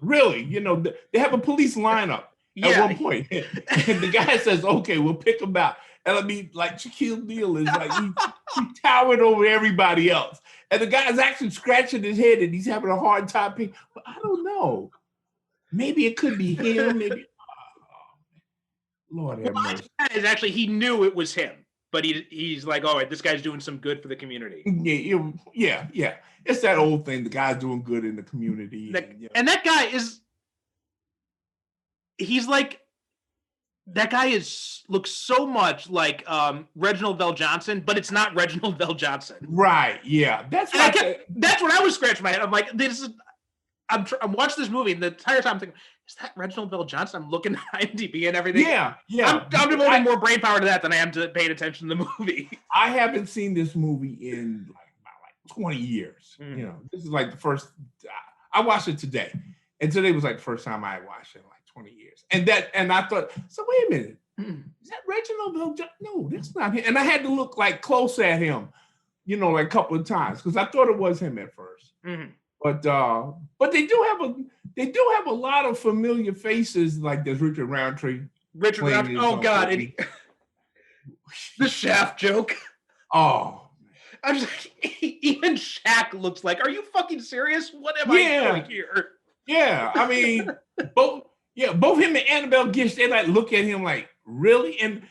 Really, they have a police lineup at one point. And the guy says, okay, we'll pick him out. And I mean, like Shaquille O'Neal is like, he towered over everybody else. And the guy's actually scratching his head and he's having a hard time picking. But I don't know. Maybe it could be him. Maybe. Lord have mercy. Is actually, he knew it was him. But he's like, all right, this guy's doing some good for the community. Yeah. It's that old thing. The guy's doing good in the community. And that guy looks so much like Reginald Vell Johnson, but it's not Reginald Vell Johnson. Right, yeah. That's what I was scratching my head. I'm like, I'm watching this movie, and the entire time I'm thinking, is that Reginald Vell Johnson? I'm looking at IMDb and everything. Yeah. I'm devoting more brain power to that than I am to paying attention to the movie. I haven't seen this movie in about 20 years. This is like the first. I watched it today, and today was like the first time I watched it in like 20 years. And I thought, so wait a minute, is that Reginald Vell Johnson? No, that's not him. And I had to look like close at him, like a couple of times because I thought it was him at first. Mm-hmm. But they do have a lot of familiar faces. Like there's Richard Roundtree. Oh God! The Shaft joke. Oh, I'm just even Shaq looks like. Are you fucking serious? What am I doing here? Yeah, I mean, both him and Annabelle Gish, they like look at him like really, and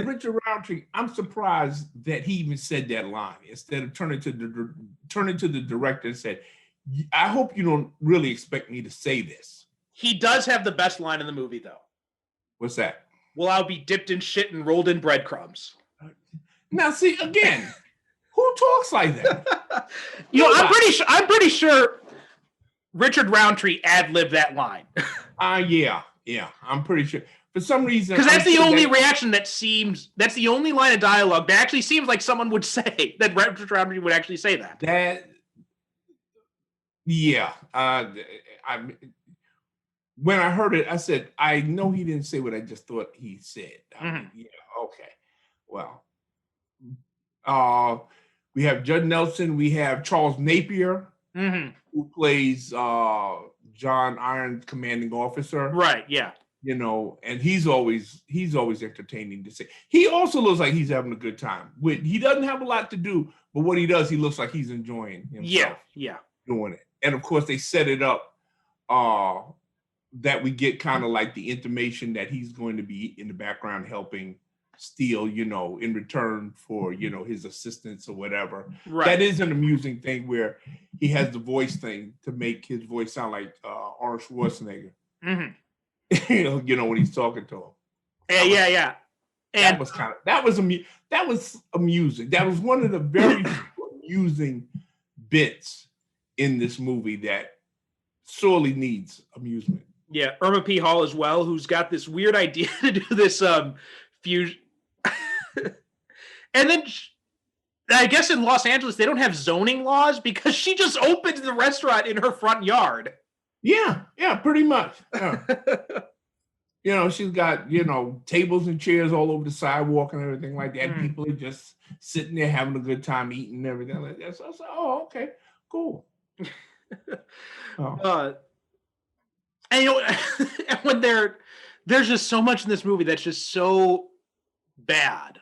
Richard Roundtree. I'm surprised that he even said that line instead of turning to the director and said, I hope you don't really expect me to say this. He does have the best line in the movie, though. What's that? Well, I'll be dipped in shit and rolled in breadcrumbs. Now, see, again, who talks like that? I'm pretty sure Richard Roundtree ad-libbed that line. Yeah, I'm pretty sure. For some reason, because that's the only reaction that's the only line of dialogue that actually seems like someone would say that Richard Roundtree would actually say that. Yeah. When I heard it, I said, I know he didn't say what I just thought he said. Yeah, okay. Well, we have Judd Nelson. We have Charles Napier, who plays John Irons' commanding officer. Right, yeah. And he's always entertaining to see. He also looks like he's having a good time. He doesn't have a lot to do, but what he does, he looks like he's enjoying himself. Yeah. Doing it. And of course, they set it up that we get kind of like the intimation that he's going to be in the background helping Steele, in return for, his assistance or whatever. Right. That is an amusing thing where he has the voice thing to make his voice sound like Arnold Schwarzenegger. When he's talking to him. Yeah. And that was amusing. That was one of the very amusing bits in this movie that sorely needs amusement. Yeah, Irma P. Hall as well, who's got this weird idea to do this fusion. And then I guess in Los Angeles, they don't have zoning laws because she just opened the restaurant in her front yard. Yeah, pretty much. Yeah. She's got, tables and chairs all over the sidewalk and everything like that. People are just sitting there having a good time eating and everything like that. So I was like, oh, okay, cool. And when there's just so much in this movie that's just so bad.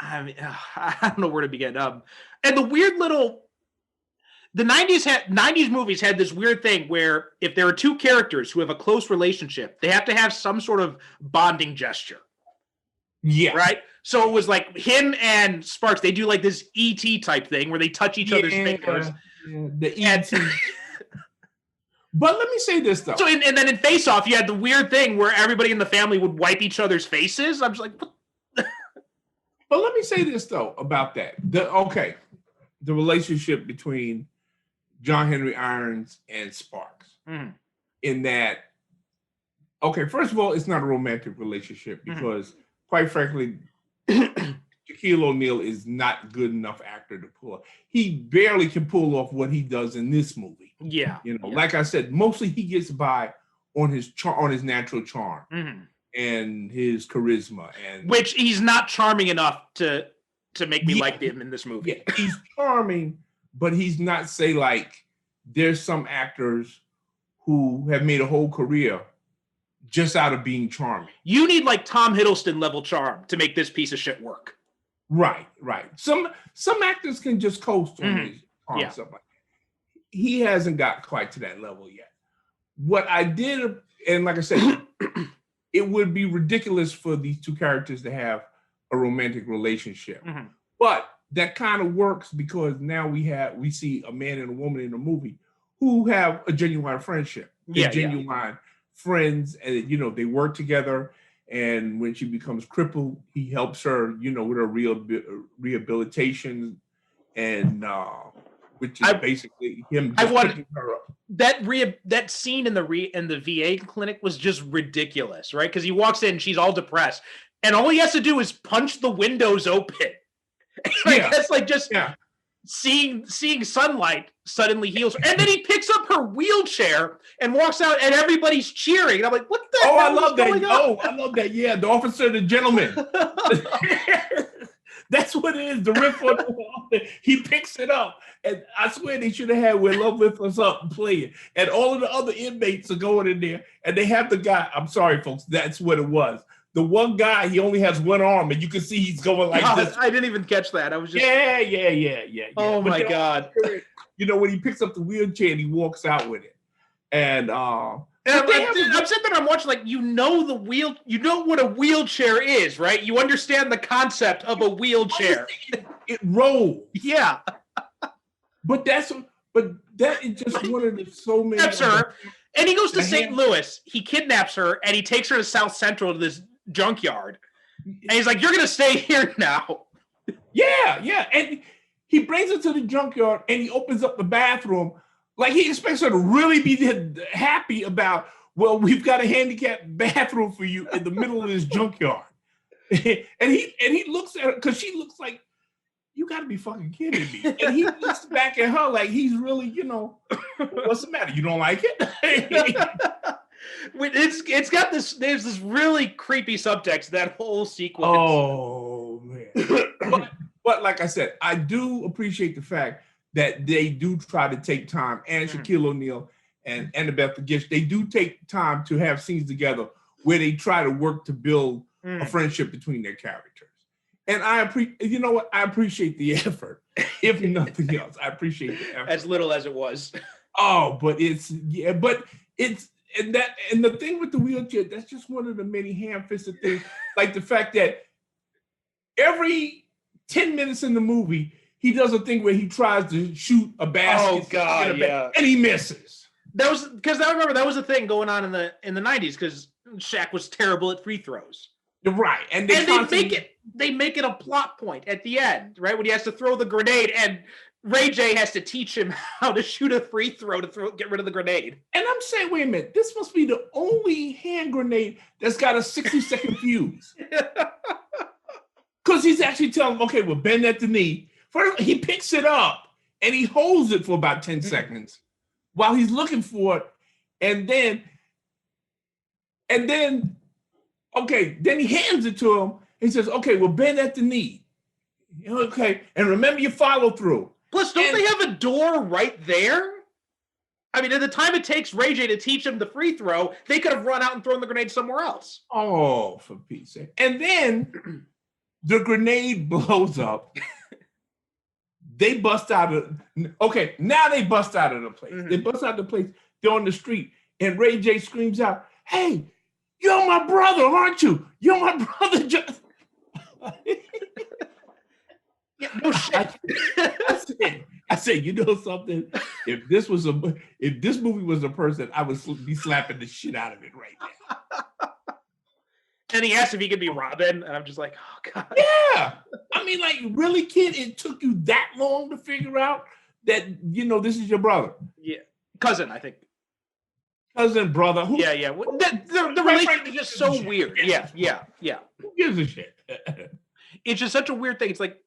I mean, I don't know where to begin. And the weird the 90s movies had this weird thing where if there are two characters who have a close relationship, they have to have some sort of bonding gesture. Yeah. Right? So it was like him and Sparks, they do like this ET type thing where they touch each other's fingers. The ET. But let me say this though. So and then in Face Off, you had the weird thing where everybody in the family would wipe each other's faces. I'm just like, what? But let me say this though about that. The relationship between John Henry Irons and Sparks. In that, first of all, it's not a romantic relationship because, quite frankly, Shaquille O'Neal is not good enough actor to pull off. He barely can pull off what he does in this movie. Yeah. Like I said, mostly he gets by on his natural charm and his charisma, and which he's not charming enough to make me like him in this movie. Yeah, he's charming, but he's not, say, like there's some actors who have made a whole career just out of being charming. You need like Tom Hiddleston level charm to make this piece of shit work. Right. Some actors can just coast on his charm, stuff like that. He hasn't got quite to that level yet. What I did, and like I said, it would be ridiculous for these two characters to have a romantic relationship. But that kind of works because now we see a man and a woman in a movie who have a genuine friendship. They're genuine friends, and they work together. And when she becomes crippled, he helps her, with her rehabilitation, and which is basically him just picking her up. That scene in the VA clinic was just ridiculous, right? Because he walks in, she's all depressed, and all he has to do is punch the windows open. That's like just seeing sunlight suddenly heals her. And then he picks up her wheelchair and walks out, and everybody's cheering. And I'm like, what the hell I love that. going on? Oh, I love that. Yeah, the officer, the gentleman. That's what it is. The riff on the wall. He picks it up. And I swear they should have had Where Love Lifts Us Up and play it. And all of the other inmates are going in there. And they have the guy. I'm sorry, folks. That's what it was. The one guy, he only has one arm, and you can see he's going like this. I didn't even catch that. I was just yeah. Oh my God! When he picks up the wheelchair and he walks out with it, and I'm sitting there, I'm watching, like, you know what a wheelchair is, right? You understand the concept of a wheelchair. It rolls. Yeah, but that is just one of the so many. Kidnaps her, and he goes to St. Louis. He kidnaps her, and he takes her to South Central to this junkyard, and he's like, "You're gonna stay here now." Yeah, and he brings her to the junkyard, and he opens up the bathroom like he expects her to really be happy about well, we've got a handicapped bathroom for you in the middle of this junkyard. and he looks at her because she looks like, you got to be fucking kidding me. And he looks back at her like he's really, what's the matter? You don't like it? It's got this. There's this really creepy subtext, that whole sequence. Oh man! but like I said, I do appreciate the fact that they do try to take time, and Shaquille O'Neal and Annabeth Gish, they do take time to have scenes together where they try to work to build a friendship between their characters. And I appreciate the effort. If nothing else, I appreciate the effort. As little as it was. Oh, but and the thing with the wheelchair, that's just one of the many ham-fisted things. Like the fact that every 10 minutes in the movie, he does a thing where he tries to shoot a basket. Oh God, yeah. And he misses. That was because I remember that was a thing going on in the 90s because Shaq was terrible at free throws. Right. And they make it a plot point at the end, right? When he has to throw the grenade and Ray J has to teach him how to shoot a free throw to get rid of the grenade. And I'm saying, wait a minute, this must be the only hand grenade that's got a 60-second fuse. Because he's actually telling him, okay, well, bend at the knee. First, he picks it up and he holds it for about 10 seconds while he's looking for it. And then, okay, then he hands it to him. He says, okay, well, bend at the knee. Okay, and remember your follow through. Plus, don't they have a door right there? I mean, at the time it takes Ray J to teach him the free throw, they could have run out and thrown the grenade somewhere else. Oh, for Pete's sake. And then the grenade blows up. They bust out of, okay, now they bust out of the place. They bust out of the place. They're on the street. And Ray J screams out, hey, you're my brother, aren't you? You're my brother. Yeah, no shit. I said, you know something? If this movie was a person, I would be slapping the shit out of it right now. And he asked if he could be Robin, and I'm just like, oh God. Yeah. I mean, like, really, kid, it took you that long to figure out that, this is your brother. Yeah. Cousin, I think. Cousin, brother. Yeah. The relationship is just so weird. Yeah. Who gives a shit? It's just such a weird thing. It's like,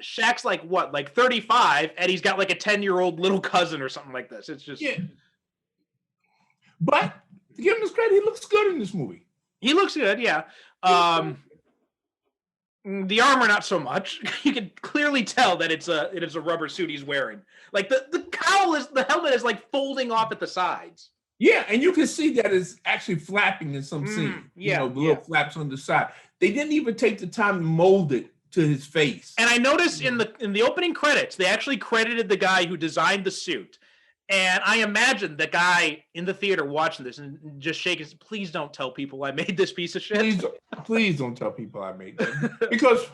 Shaq's like what, like 35, and he's got like a 10-year-old little cousin or something like this. It's just But to give him his credit, he looks good in this movie. He looks good, yeah. The armor, not so much. You can clearly tell that it's a rubber suit he's wearing. Like the helmet is like folding off at the sides. Yeah, and you can see that it's actually flapping in some scene. The little flaps on the side. They didn't even take the time to mold it to his face. And I noticed in the opening credits, they actually credited the guy who designed the suit. And I imagine the guy in the theater watching this and just shaking, please don't tell people I made this piece of shit. Please don't tell people I made that. Because,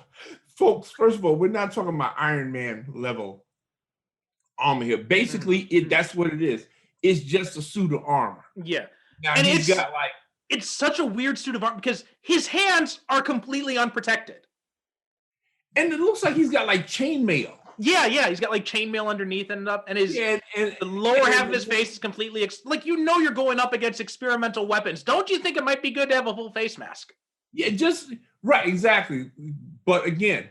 folks, first of all, we're not talking about Iron Man level armor here. Basically, that's what it is. It's just a suit of armor. Yeah. Now, and he's got like... It's such a weird suit of armor because his hands are completely unprotected. And it looks like he's got like chainmail. Yeah, he's got like chainmail underneath and up, and his the lower half of his face is completely you're going up against experimental weapons. Don't you think it might be good to have a full face mask? Yeah, just right, exactly. But again,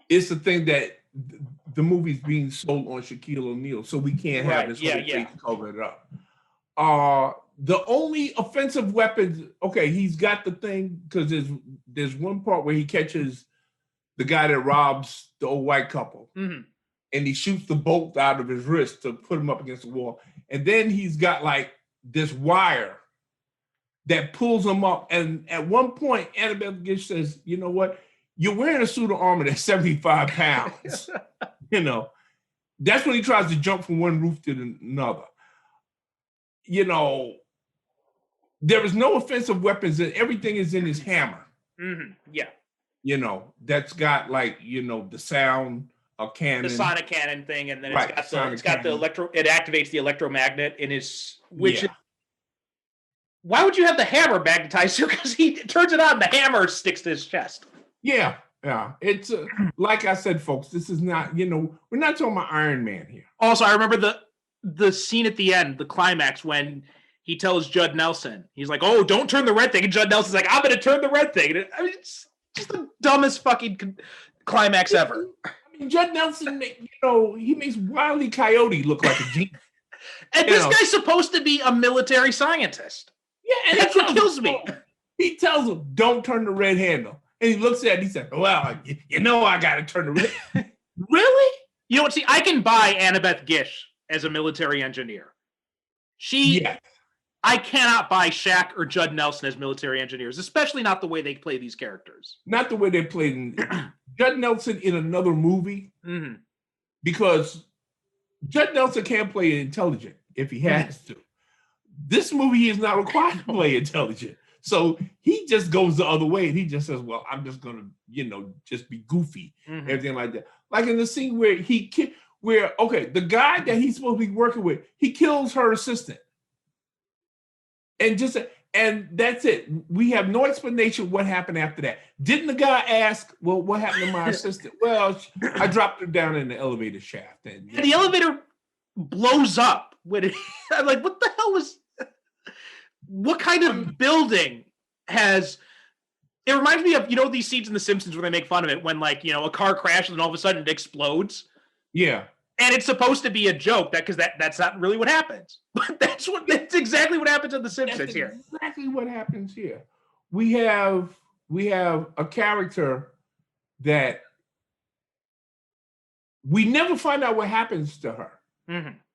it's the thing that the movie's being sold on Shaquille O'Neal, so we can't have his whole face covered up. The only offensive weapons, okay, he's got the thing because there's one part where he catches the guy that robs the old white couple, and he shoots the bolt out of his wrist to put him up against the wall. And then he's got like this wire that pulls him up. And at one point, Annabelle Gish says, you know what? You're wearing a suit of armor that's 75 pounds. That's when he tries to jump from one roof to another. There is no offensive weapons. Everything is in his hammer. Yeah. That's got like, the sound of cannon. The sonic cannon thing. And then it's got the it activates the electromagnet in his, why would you have the hammer magnetized? Because he turns it on, the hammer sticks to his chest. Yeah. It's like I said, folks, this is not, we're not talking about Iron Man here. Also, I remember the scene at the end, the climax, when he tells Judd Nelson, he's like, "Oh, don't turn the red thing," and Judd Nelson's like, "I'm going to turn the red thing." And I mean, it's just the dumbest fucking climax ever. I mean, Judd Nelson, he makes Wile E. Coyote look like a genius. And this guy's supposed to be a military scientist. Yeah, and that's what kills me. He tells him, "Don't turn the red handle," and he looks at it and he said, "Well, I got to turn the red." Really? You know what? See, I can buy Annabeth Gish as a military engineer. I cannot buy Shaq or Judd Nelson as military engineers, especially not the way they play these characters. Not the way they played Judd Nelson in another movie, because Judd Nelson can't play intelligent if he has to. This movie, he is not required to play intelligent. So he just goes the other way and he just says, "Well, I'm just going to, just be goofy," everything like that. Like in the scene where the guy that he's supposed to be working with, he kills her assistant. And that's it. We have no explanation what happened after that. Didn't the guy ask, "Well, what happened to my assistant?" "Well, I dropped her down in the elevator shaft." And the elevator blows up. I'm like, what the hell was... What kind of building has... It reminds me of, these scenes in The Simpsons where they make fun of it when, a car crashes and all of a sudden it explodes. Yeah. And it's supposed to be a joke because that's not really what happens. But that's exactly what happens in The Simpsons here. Exactly what happens here. We have a character that we never find out what happens to her.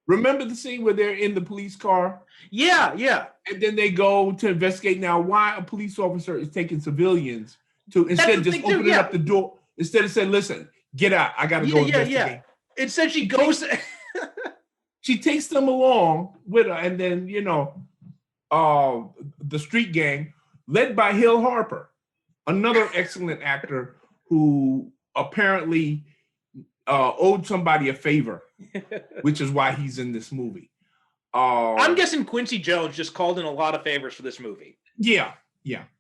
Remember the scene where they're in the police car? Yeah. And then they go to investigate now why a police officer is taking civilians to, instead of just opening up the door, instead of saying, "Listen, get out, I got to go investigate." Yeah. Instead she goes... She takes them along with her, and then, the street gang, led by Hill Harper, another excellent actor who apparently owed somebody a favor, which is why he's in this movie. I'm guessing Quincy Jones just called in a lot of favors for this movie. Yeah,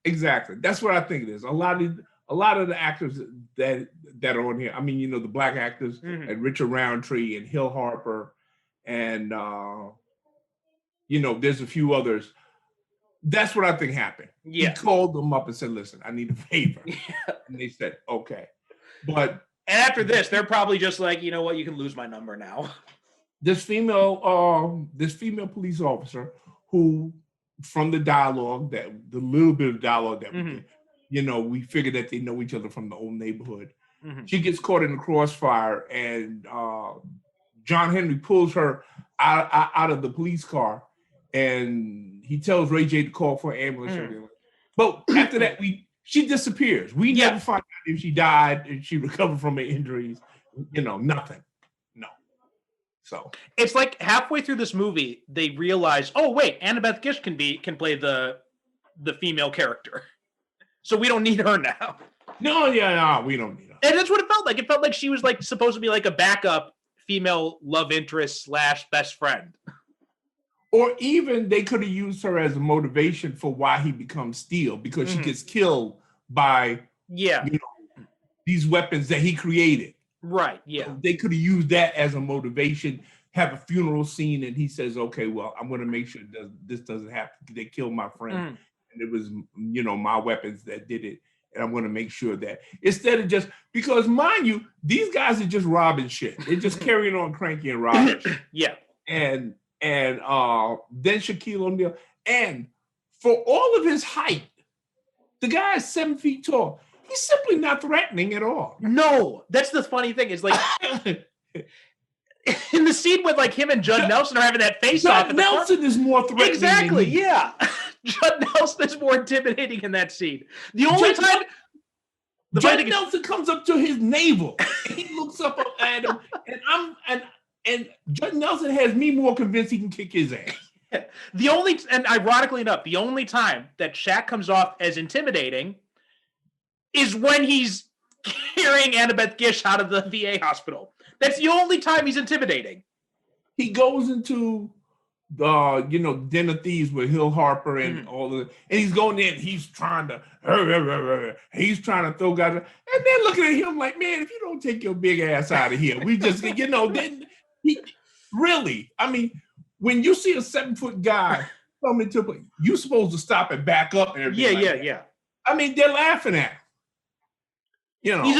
exactly. That's what I think it is. A lot of the actors that are on here, I mean, the black actors, and Richard Roundtree and Hill Harper, and there's a few others. That's what I think happened. Yeah. He called them up and said, "Listen, I need a favor." And they said, "Okay." And after this, they're probably just like, "You know what? You can lose my number now." This female police officer who, from the dialogue, the little bit of dialogue that we get, we figure that they know each other from the old neighborhood. She gets caught in the crossfire, and John Henry pulls her out of the police car, and he tells Ray J to call for an ambulance. But after that, she disappears. We never find out if she died, if she recovered from her injuries. Nothing. No. So it's like halfway through this movie, they realize, oh wait, Annabeth Gish can play the female character, so we don't need her now. No, we don't need her. And that's what it felt like. It felt like she was supposed to be like a backup female love interest / best friend. Or even they could have used her as a motivation for why he becomes Steel, because she gets killed by these weapons that he created. Right, yeah. So they could have used that as a motivation, have a funeral scene, and he says, "Okay, well, I'm going to make sure this doesn't happen. They killed my friend, and it was, my weapons that did it, and I'm going to make sure that," instead of just, because mind you, these guys are just robbing shit. They're just carrying on cranky and robbing shit. Yeah. And then Shaquille O'Neal, and for all of his height, the guy is 7 feet tall. He's simply not threatening at all. No, that's the funny thing. Is in the scene with him and Judd Nelson are having that face-off. Judd Nelson is more threatening. Exactly. Yeah, Judd Nelson is more intimidating in that scene. The only time Judd Nelson comes up to his navel, and he looks up at him, and Judd Nelson has me more convinced he can kick his ass. And ironically enough, the only time that Shaq comes off as intimidating is when he's carrying Annabeth Gish out of the VA hospital. That's the only time he's intimidating. He goes into the Den of Thieves with Hill Harper and all of it, and he's going in, he's trying to throw guys, and they're looking at him like, "Man, if you don't take your big ass out of here, we just," then really. I mean, when you see a 7-foot guy come into play, you're supposed to stop and back up and everything. Yeah. I mean, they're laughing at him. You know, he's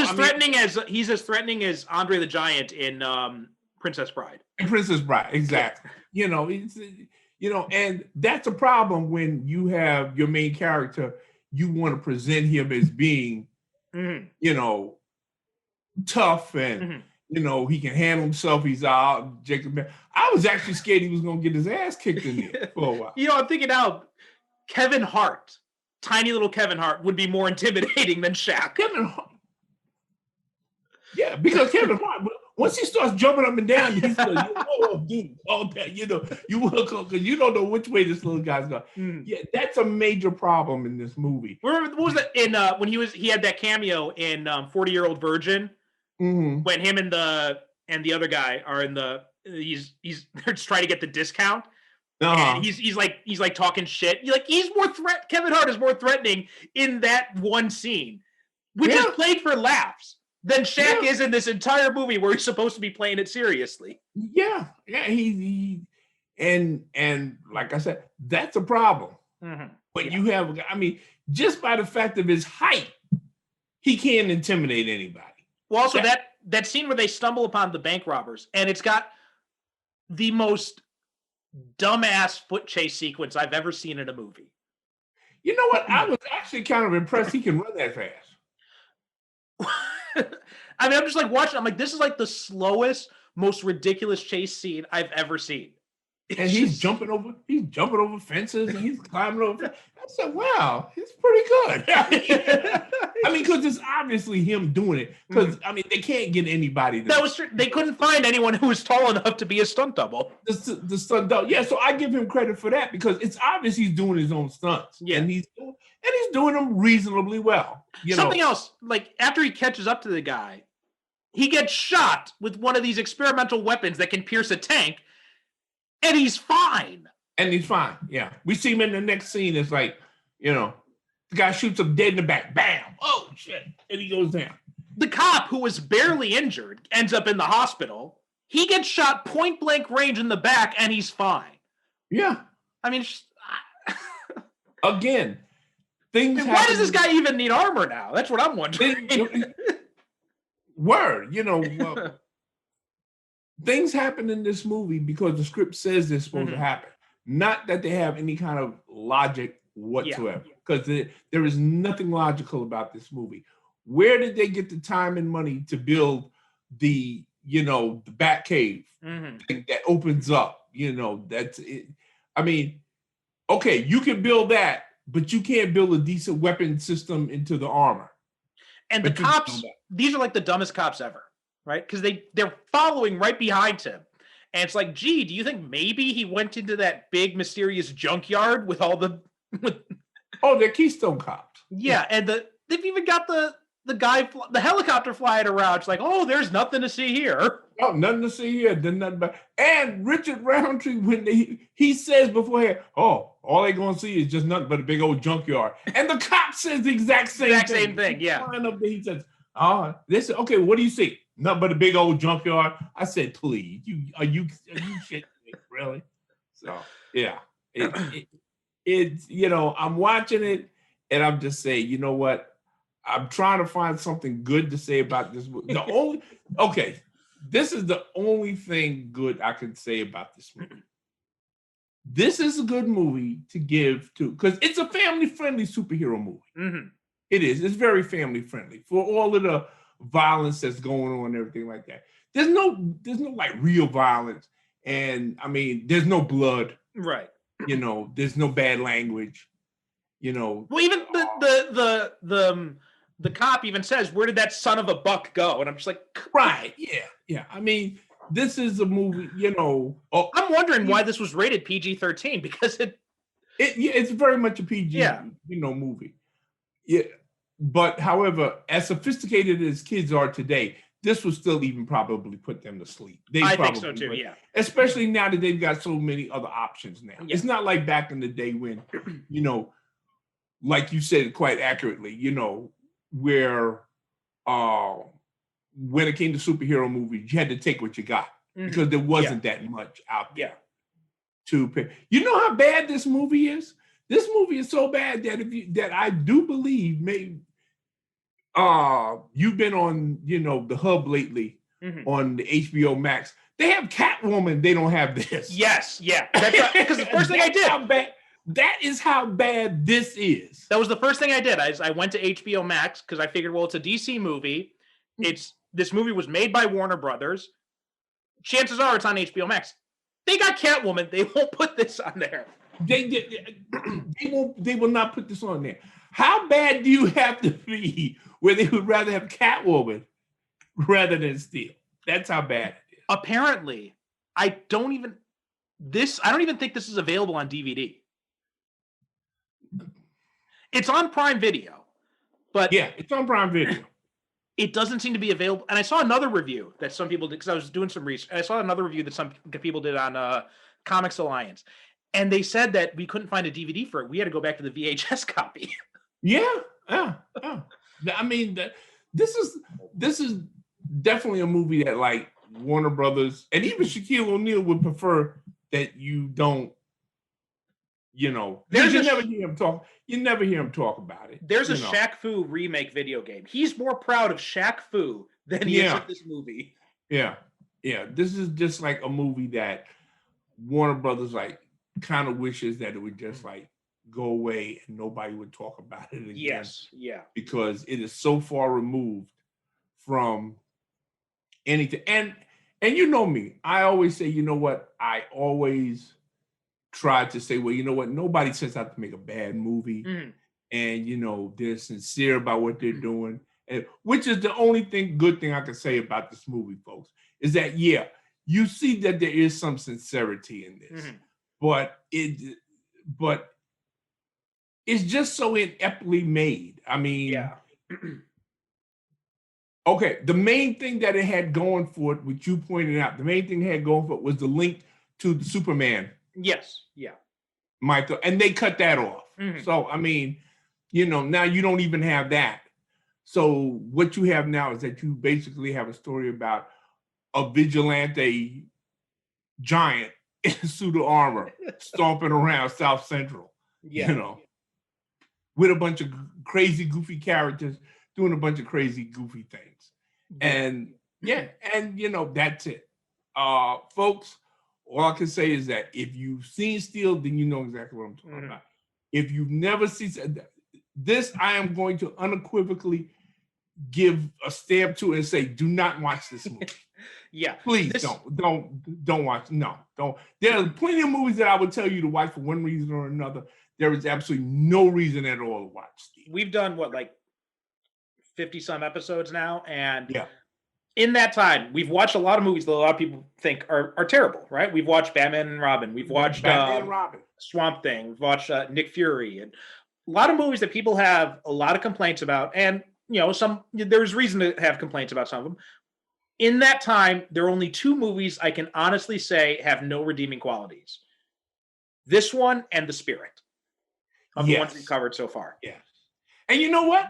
as threatening as Andre the Giant in Princess Bride. And Princess Bride, exactly. You know, and that's a problem when you have your main character. You want to present him as being, you know, tough and you know he can handle himself. He's out. Jacob, I was actually scared he was going to get his ass kicked in there for a while. You know, I'm thinking now, Kevin Hart, tiny little Kevin Hart, would be more intimidating than Shaq. Kevin Hart. Yeah, because Kevin Hart, once he starts jumping up and down, he's like, all that, you know, you will because you don't know which way this little guy's going. Yeah, that's a major problem in this movie. What was that in when he had that cameo in 40-Year-Old Virgin when him and the other guy are in the they're just trying to get the discount. And he's like talking shit. Kevin Hart is more threatening in that one scene, which is played for laughs, than Shaq is in this entire movie where he's supposed to be playing it seriously. Yeah, he and like I said, that's a problem. But you have, I mean, just by the fact of his height, he can't intimidate anybody. Well, also that scene where they stumble upon the bank robbers, and it's got the most dumbass foot chase sequence I've ever seen in a movie. You know what? I was actually kind of impressed he can run that fast. I mean, I'm just like watching. I'm like, this is like the slowest, most ridiculous chase scene I've ever seen. And he's jumping over fences and he's climbing over. I said, wow, he's pretty good. I mean, because it's obviously him doing it. Because I mean, they can't get anybody. That was true. They couldn't find anyone who was tall enough to be a stunt double. The stunt double. Yeah, so I give him credit for that because it's obvious he's doing his own stunts. Yeah, and he's doing them reasonably well. Something else, like after he catches up to the guy, he gets shot with one of these experimental weapons that can pierce a tank. And he's fine. Yeah. We see him in the next scene. It's like, you know, the guy shoots him dead in the back. Bam. Oh, shit. And he goes down. The cop, who was barely injured, ends up in the hospital. He gets shot point blank range in the back, and he's fine. Yeah. I mean, again, things happen. Why does this guy even need armor now? That's what I'm wondering. Word, you know, things happen in this movie because the script says they're supposed to happen. Not that they have any kind of logic whatsoever. Because there is nothing logical about this movie. Where did they get the time and money to build the Bat Cave thing that opens up? You know, that's it. I mean, okay, you can build that, but you can't build a decent weapon system into the armor. And the cops, these are like the dumbest cops ever. Right? Because they're following right behind him. And it's like, gee, do you think maybe he went into that big mysterious junkyard with all the they're Keystone cops. Yeah, and they've even got the helicopter flying around. It's like, oh, there's nothing to see here. Oh, nothing to see here. Then nothing but and Richard Roundtree, when he says beforehand, all they're gonna see is just nothing but a big old junkyard. And the cop says the exact same thing. Yeah. He says, this okay, what do you see? Nothing but a big old junkyard. I said, please, are you shitting me, really? So yeah, it's I'm watching it and I'm just saying, you know what? I'm trying to find something good to say about this movie. This is the only thing good I can say about this movie. This is a good movie to give to because it's a family-friendly superhero movie. It is. It's very family-friendly for all of the violence that's going on and everything like that. There's no like real violence, and I mean, there's no blood. Right. You know, there's no bad language. You know. Well, even the cop even says, "Where did that son of a buck go?" And I'm just like, right, yeah. I mean, this is a movie. You know, I'm wondering why this was rated PG-13 because it's very much a PG movie. Yeah. But however, as sophisticated as kids are today, this would still even probably put them to sleep. I think so too, yeah. Especially now that they've got so many other options now. Yeah. It's not like back in the day when, like you said quite accurately, where when it came to superhero movies, you had to take what you got. because there wasn't that much out there to pay. You know how bad this movie is? This movie is so bad that I do believe maybe you've been on, the hub lately on the HBO Max. They have Catwoman. They don't have this. Yes, yeah. Because the first thing I did. That is how bad this is. That was the first thing I did. I went to HBO Max because I figured, well, it's a DC movie. This movie was made by Warner Brothers. Chances are it's on HBO Max. They got Catwoman. They won't put this on there. They will not put this on there. How bad do you have to be where they would rather have Catwoman rather than Steel? That's how bad it is. Apparently, I don't even think this is available on DVD. It's on Prime Video, but yeah, it's on Prime Video. It doesn't seem to be available. And I saw another review that some people did because I was doing some research. I saw another review that some people did on Comics Alliance, and they said that we couldn't find a DVD for it. We had to go back to the VHS copy. Yeah. I mean, this is definitely a movie that like Warner Brothers and even Shaquille O'Neal would prefer that you don't. You never hear him talk. You never hear him talk about it. There's a Shaq Fu remake video game. He's more proud of Shaq Fu than he is of this movie. Yeah. This is just like a movie that Warner Brothers like kind of wishes that it would just like go away and nobody would talk about it again. Yes. Yeah. Because it is so far removed from anything. And you know me, I always say, you know what? I always tried to say, well, you know what? Nobody sets out to make a bad movie. And, they're sincere about what they're doing. And which is the only good thing I can say about this movie, folks, is that, you see that there is some sincerity in this, but it's just so ineptly made. I mean, okay, the main thing that it had going for it, which you pointed out, the main thing it had going for it was the link to the Superman. Yes. Yeah. Michael, and they cut that off. So, I mean, now you don't even have that. So what you have now is that you basically have a story about a vigilante giant in a suit of armor stomping around South Central, with a bunch of crazy, goofy characters doing a bunch of crazy, goofy things. And that's it. Folks, all I can say is that if you've seen Steel, then you know exactly what I'm talking about. If you've never seen this, I am going to unequivocally give a stamp to it and say, do not watch this movie. Please don't watch. No, don't. There are plenty of movies that I would tell you to watch for one reason or another. There is absolutely no reason at all to watch Steel. We've done 50 some episodes now, and in that time, we've watched a lot of movies that a lot of people think are terrible, right? We've watched Batman and Robin. We've watched Batman and Robin. Swamp Thing. We've watched Nick Fury, and a lot of movies that people have a lot of complaints about. And there's reason to have complaints about some of them. In that time, there are only two movies I can honestly say have no redeeming qualities: this one and The Spirit, of the ones we've covered so far. Yes. And you know what?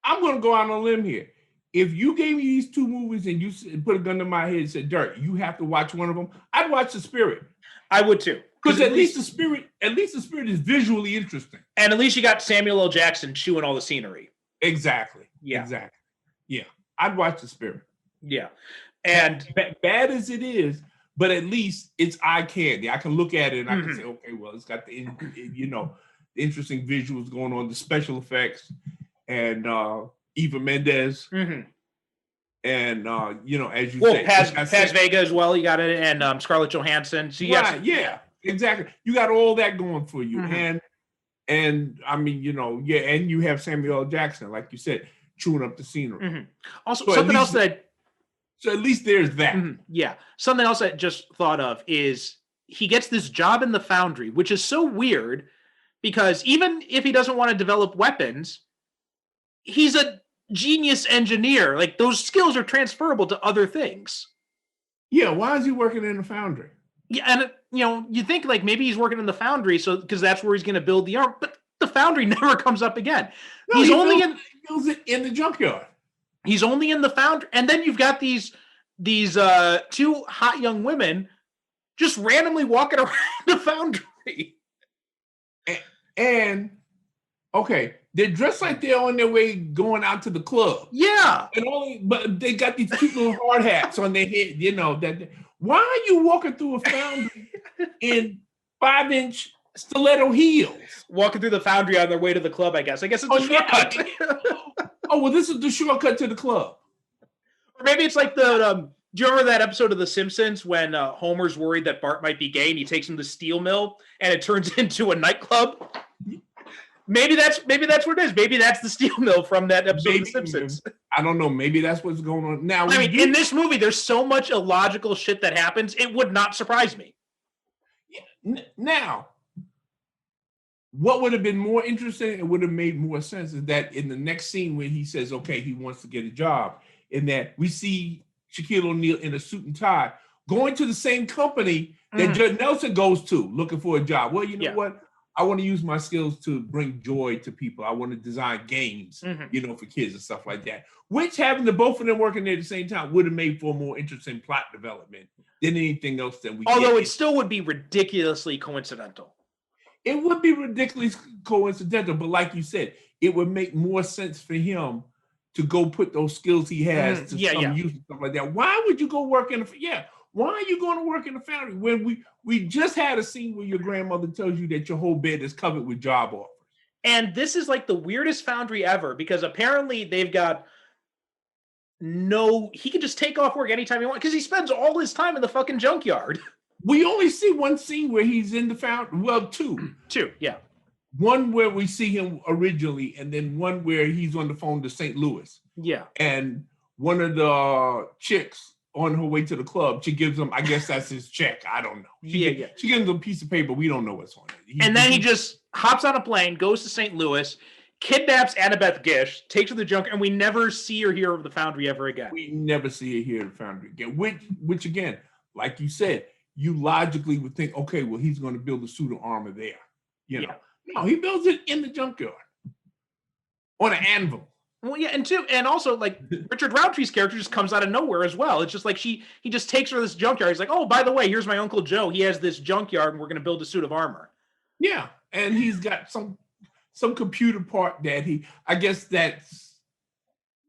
I'm going to go out on a limb here. If you gave me these two movies and you put a gun to my head and said, Derrick, you have to watch one of them, I'd watch The Spirit. I would too. Because at least The Spirit is visually interesting. And at least you got Samuel L. Jackson chewing all the scenery. Exactly. Yeah. Exactly. Yeah. I'd watch The Spirit. Yeah. And bad as it is, but at least it's eye candy. I can look at it and I can say, okay, well, it's got the interesting visuals going on, the special effects, and Eva Mendes, and as you say, Paz Vega as well. You got it, and Scarlett Johansson. So exactly. You got all that going for you, and I mean, and you have Samuel L. Jackson, like you said, chewing up the scenery. Also, so something else so at least there's that. Something else I just thought of is he gets this job in the Foundry, which is so weird because even if he doesn't want to develop weapons, he's a genius engineer. Like, those skills are transferable to other things. Yeah, why is he working in the Foundry? Yeah, and you think like maybe he's working in the Foundry because that's where he's going to build the arm, but the Foundry never comes up again. No, he builds it in the junkyard. He's only in the Foundry, and then you've got these these two hot young women just randomly walking around the foundry. And okay, they're dressed like they're on their way going out to the club. Yeah. But they got these cute little hard hats on their head, why are you walking through a foundry in 5-inch stiletto heels? Walking through the foundry on their way to the club, I guess. I guess it's a shortcut. Well, this is the shortcut to the club. Or maybe it's like do you remember that episode of The Simpsons when Homer's worried that Bart might be gay and he takes him to the steel mill and it turns into a nightclub? Maybe that's what it is. Maybe that's the steel mill from that episode of The Simpsons. I don't know. Maybe that's what's going on now. I mean, in this movie, there's so much illogical shit that happens. It would not surprise me. Yeah. Now, what would have been more interesting and would have made more sense is that in the next scene when he says, okay, he wants to get a job, in that we see Shaquille O'Neal in a suit and tie going to the same company that Judd Nelson goes to looking for a job. Well, you know what? I want to use my skills to bring joy to people. I want to design games, for kids and stuff like that. Which having the both of them working there at the same time would have made for a more interesting plot development than anything else that we. Although it still would be ridiculously coincidental. It would be ridiculously coincidental, but like you said, it would make more sense for him to go put those skills he has to some use and stuff like that. Why would you go work in why are you going to work in a foundry when we just had a scene where your grandmother tells you that your whole bed is covered with job offers? And this is like the weirdest foundry ever because apparently they've got he can just take off work anytime he wants because he spends all his time in the fucking junkyard. We only see one scene where he's in the foundry. Well, two. Yeah. One where we see him originally, and then one where he's on the phone to St. Louis. Yeah. And one of the chicks on her way to the club, she gives him, I guess that's his check. I don't know. She gives him a piece of paper. We don't know what's on it. And then he just hops on a plane, goes to St. Louis, kidnaps Annabeth Gish, takes her to the junk, and we never see or hear of the foundry ever again. We never see or hear of the foundry again, which again, like you said, you logically would think, okay, well, he's going to build a suit of armor there. No, he builds it in the junkyard on an anvil. Well, yeah, and also like Richard Roundtree's character just comes out of nowhere as well. It's just like he just takes her to this junkyard. He's like, oh, by the way, here's my Uncle Joe. He has this junkyard, and we're going to build a suit of armor. Yeah, and he's got some computer part that I guess that's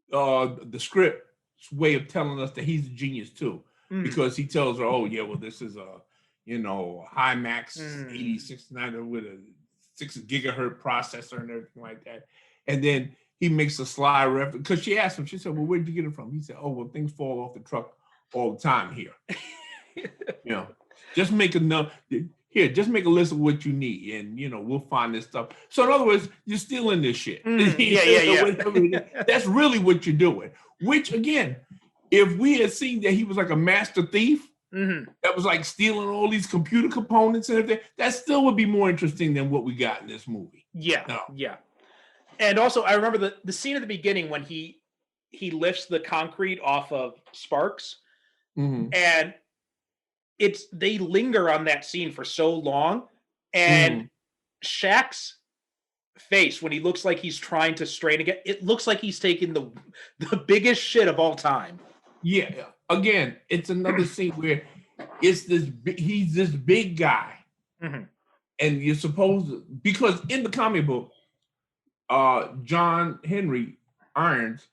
the script's way of telling us that he's a genius too, because he tells her, oh yeah, well this is a HiMax 8690 with a 6 gigahertz processor and everything like that, and then he makes a sly reference because she asked him. She said, "Well, where'd you get it from?" He said, "Oh, well, things fall off the truck all the time here. Just make enough here. Just make a list of what you need, and we'll find this stuff." So, in other words, you're stealing this shit. That's really what you're doing. Which, again, if we had seen that he was like a master thief that was like stealing all these computer components and everything, that still would be more interesting than what we got in this movie. Yeah. And also, I remember the scene at the beginning when he lifts the concrete off of Sparks, and they linger on that scene for so long, and Shaq's face when he looks like he's trying to strain again, it looks like he's taking the biggest shit of all time. Yeah. Again, it's another scene where he's this big guy, and you're supposed to, because in the comic book, John Henry Irons,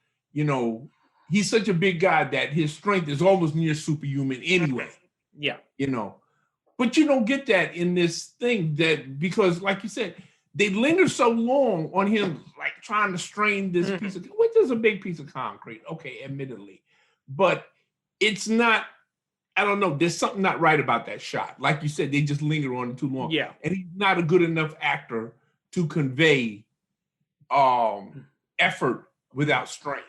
he's such a big guy that his strength is almost near superhuman anyway. Yeah. But you don't get that in this thing because like you said, they linger so long on him, like trying to strain this piece of, which is a big piece of concrete. Okay, admittedly, but it's not, I don't know. There's something not right about that shot. Like you said, they just linger on it too long. Yeah. And he's not a good enough actor to convey effort without strain.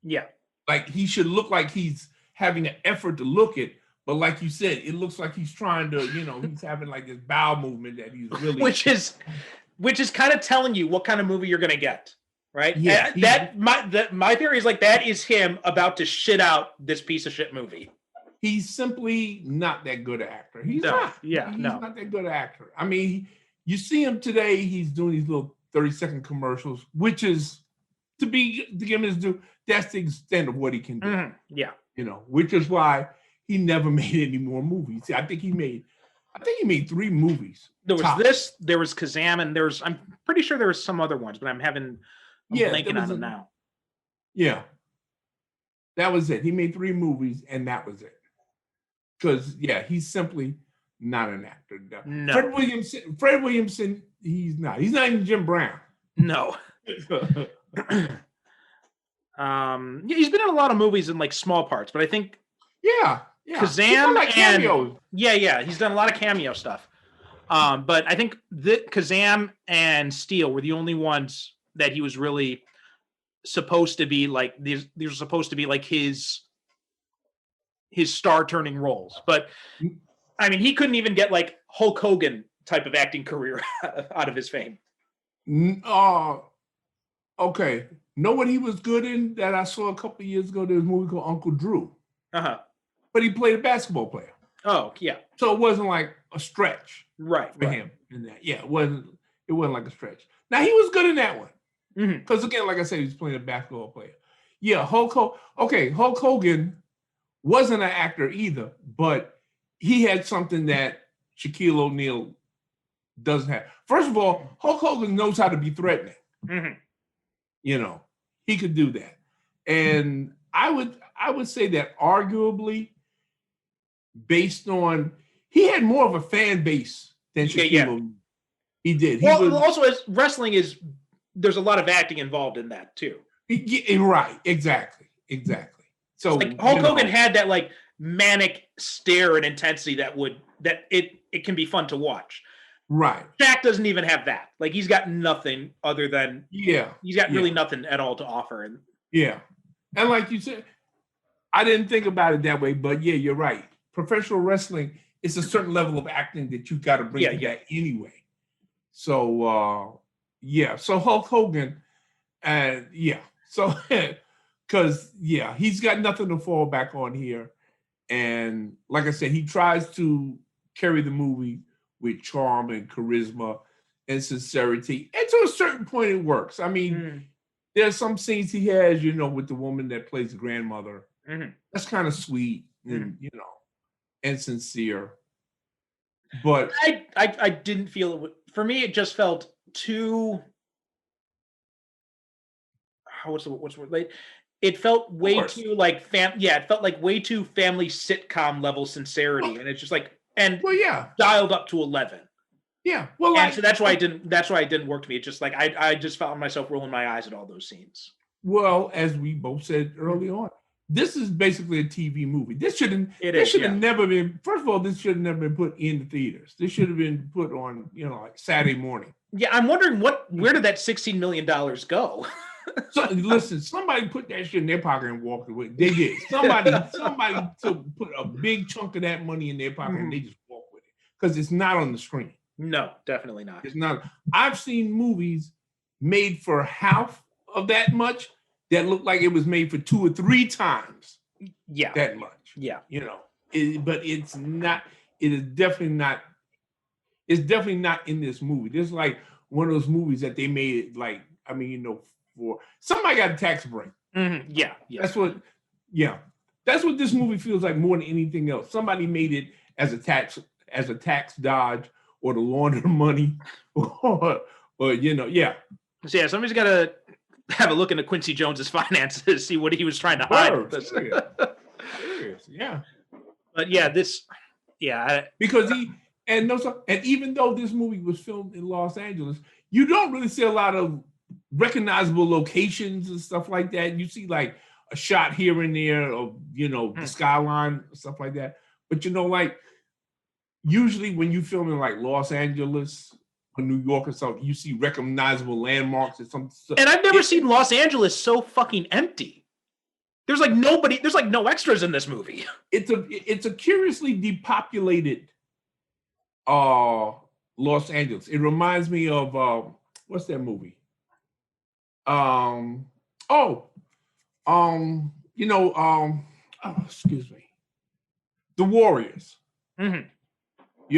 Yeah. Like he should look like he's having an effort to look it, but like you said, it looks like he's trying to, he's having like this bowel movement that he's really which is kind of telling you what kind of movie you're gonna get, right? Yeah. My theory is like that is him about to shit out this piece of shit movie. He's simply not that good an actor. He's not. Yeah, he's not that good an actor. I mean, you see him today, he's doing these little 30-second commercials, which is to give him his due. That's the extent of what he can do. Yeah. which is why he never made any more movies. I think he made 3 movies. There was this, there was Kazam, and I'm pretty sure there was some other ones, but I'm blanking on them now. Yeah. That was it. He made 3 movies, and that was it. Because, he's simply not an actor. No. Fred Williamson, he's not. He's not even Jim Brown. No. He's been in a lot of movies in like small parts, but I think Kazam like cameos. He's done a lot of cameo stuff. But I think Kazam and Steel were the only ones that he was really supposed to be like. These are supposed to be like his star turning roles. But I mean, he couldn't even get like Hulk Hogan type of acting career out of his fame. Okay. Know what he was good in that I saw a couple of years ago? There was a movie called Uncle Drew. But he played a basketball player. Oh, yeah. So it wasn't like a stretch. Right. For him in that. Yeah, it wasn't like a stretch. Now he was good in that one. Because again, like I said, he was playing a basketball player. Yeah, Hulk Hogan wasn't an actor either, but he had something that Shaquille O'Neal doesn't have. First of all, Hulk Hogan knows how to be threatening. He could do that. And I would say that arguably, based on, he had more of a fan base than Shaquille O'Neal. He did. Also, as wrestling there's a lot of acting involved in that too. Right. Exactly. So like Hulk Hogan had that like manic stare and intensity that it can be fun to watch. Right. Shaq doesn't even have that. Like he's got nothing other than he's got really nothing at all to offer. And and like you said, I didn't think about it that way, but you're right. Professional wrestling is a certain level of acting that you got to bring to that anyway. So so Hulk Hogan, so because he's got nothing to fall back on here, and like I said, he tries to carry the movie with charm and charisma and sincerity, and to a certain point, it works. I mean, there's some scenes he has, with the woman that plays the grandmother. That's kind of sweet, and and sincere. But I didn't feel it. For me, it just felt too. What's the word? It felt way too like it felt like way too family sitcom level sincerity, and it's just like dialed up to 11. Yeah, and so that's why it didn't work to me. It's just like I just found myself rolling my eyes at all those scenes. Well, as we both said early on, this is basically a TV movie. This should have never been. First of all, this should have never been put in the theaters. This should have been put on, like Saturday morning. Yeah, I'm wondering where did that $16 million go? So listen, somebody put that shit in their pocket and walked away. They did. Somebody put a big chunk of that money in their pocket and they just walked with it because it's not on the screen. No, definitely not. It's not. I've seen movies made for half of that much that looked like it was made for 2 or 3 times. That much. Yeah. But it's not. It is definitely not. It's definitely not in this movie. This is like one of those movies that they made for somebody got a tax break. Yeah. That's what this movie feels like more than anything else. Somebody made it as a tax dodge or to launder money or So somebody's got to have a look into Quincy Jones's finances, see what he was trying to hide. Serious. Yeah. But because and even though this movie was filmed in Los Angeles, you don't really see a lot of recognizable locations and stuff like that. You see like a shot here and there of the skyline, stuff like that. But like usually when you film in like Los Angeles or New York or something, you see recognizable landmarks or something. And I've never seen Los Angeles so fucking empty. There's like nobody. There's like no extras in this movie. It's a curiously depopulated Los Angeles. It reminds me of what's that movie? Excuse me. The Warriors. You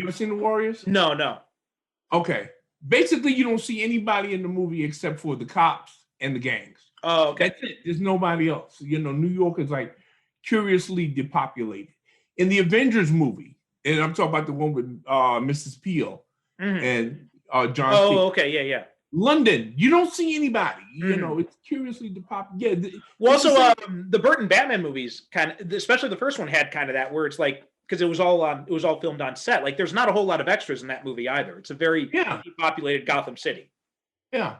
ever seen The Warriors? No. Okay. Basically, you don't see anybody in the movie except for the cops and the gangs. Oh, okay. That's it. There's nobody else. New York is like curiously depopulated. In the Avengers movie, and I'm talking about the one with Mrs. Peel and John. Oh, okay, yeah. London, you don't see anybody. You know, it's curiously depopulated. Yeah. Well, also the Burton Batman movies, kind of, especially the first one, had kind of that where it's like, because it was all filmed on set. Like, there's not a whole lot of extras in that movie either. It's a very depopulated Gotham City. Yeah.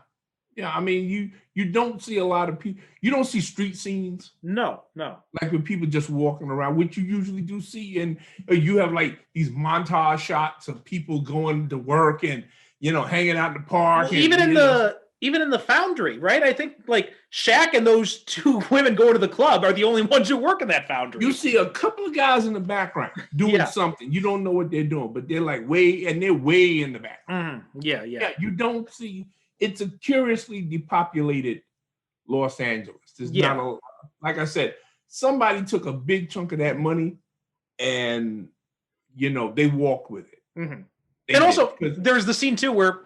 I mean, you don't see a lot of people. You don't see street scenes. No. Like with people just walking around, which you usually do see, and you have like these montage shots of people going to work and hanging out in the park. Well, even in the Foundry, right? I think like Shaq and those two women going to the club are the only ones who work in that Foundry. You see a couple of guys in the background doing something. You don't know what they're doing, but they're like way in the background. Yeah. You don't see. It's a curiously depopulated Los Angeles. There's not like I said, somebody took a big chunk of that money and they walk with it. And also, there's the scene too where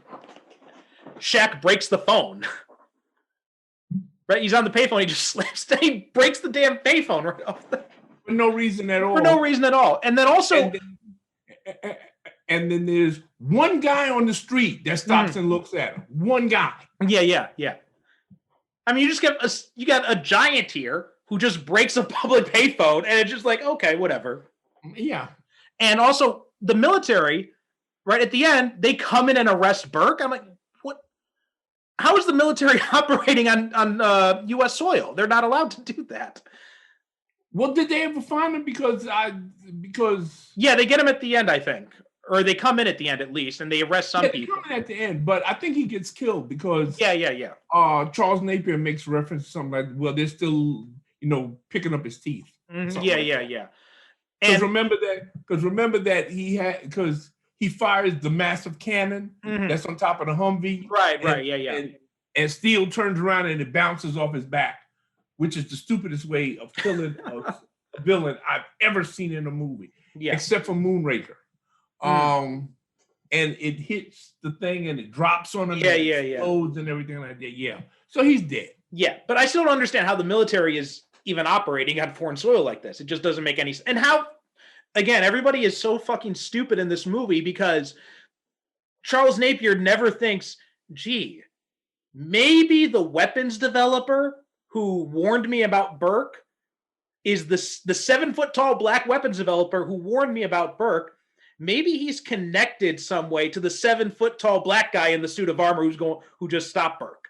Shaq breaks the phone. Right? He's on the payphone. He just slips. He breaks the damn payphone right off. For no reason at all. For no reason at all. And then also... And then there's one guy on the street that stops and looks at him. One guy. Yeah. I mean, you got a giant here who just breaks a public payphone, and it's just like, okay, whatever. Yeah. And also, the military, right at the end, they come in and arrest Burke. I'm like, what? How is the military operating on U.S. soil? They're not allowed to do that. Well, did they ever find him? Because yeah, they get him at the end, I think. Or they come in at the end at least, and they arrest some people. They come in at the end, but I think he gets killed because yeah. Charles Napier makes reference to something like, well, they're still picking up his teeth. Yeah. Because remember that he fires the massive cannon that's on top of the Humvee. Right, yeah. And steel turns around and it bounces off his back, which is the stupidest way of killing a villain I've ever seen in a movie, except for Moonraker. And it hits the thing and it drops on him. And explodes and everything like that. Yeah. So he's dead. Yeah, but I still don't understand how the military is even operating on foreign soil like this. It just doesn't make any sense. And how, again, everybody is so fucking stupid in this movie because Charles Napier never thinks, gee, maybe the weapons developer who warned me about Burke is the 7-foot-tall black weapons developer who warned me about Burke. Maybe he's connected some way to the 7-foot-tall black guy in the suit of armor who just stopped Burke.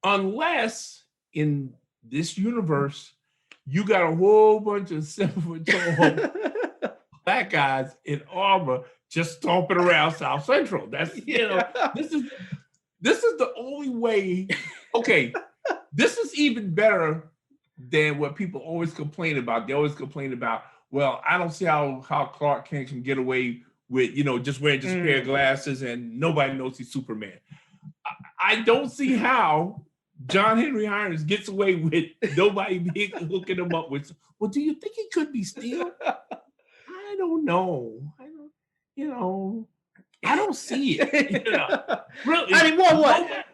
Unless in this universe, you got a whole bunch of 7-foot-tall black guys in armor just stomping around South Central. That's this is the only way. Okay, this is even better than what people always complain about. They always complain about, well, I don't see how Clark Kent can get away with, just wearing just a pair of glasses and nobody knows he's Superman. I don't see how John Henry Irons gets away with nobody hooking him up with, well, do you think he could be Steel? I don't know. I don't see it. Really. I mean, what?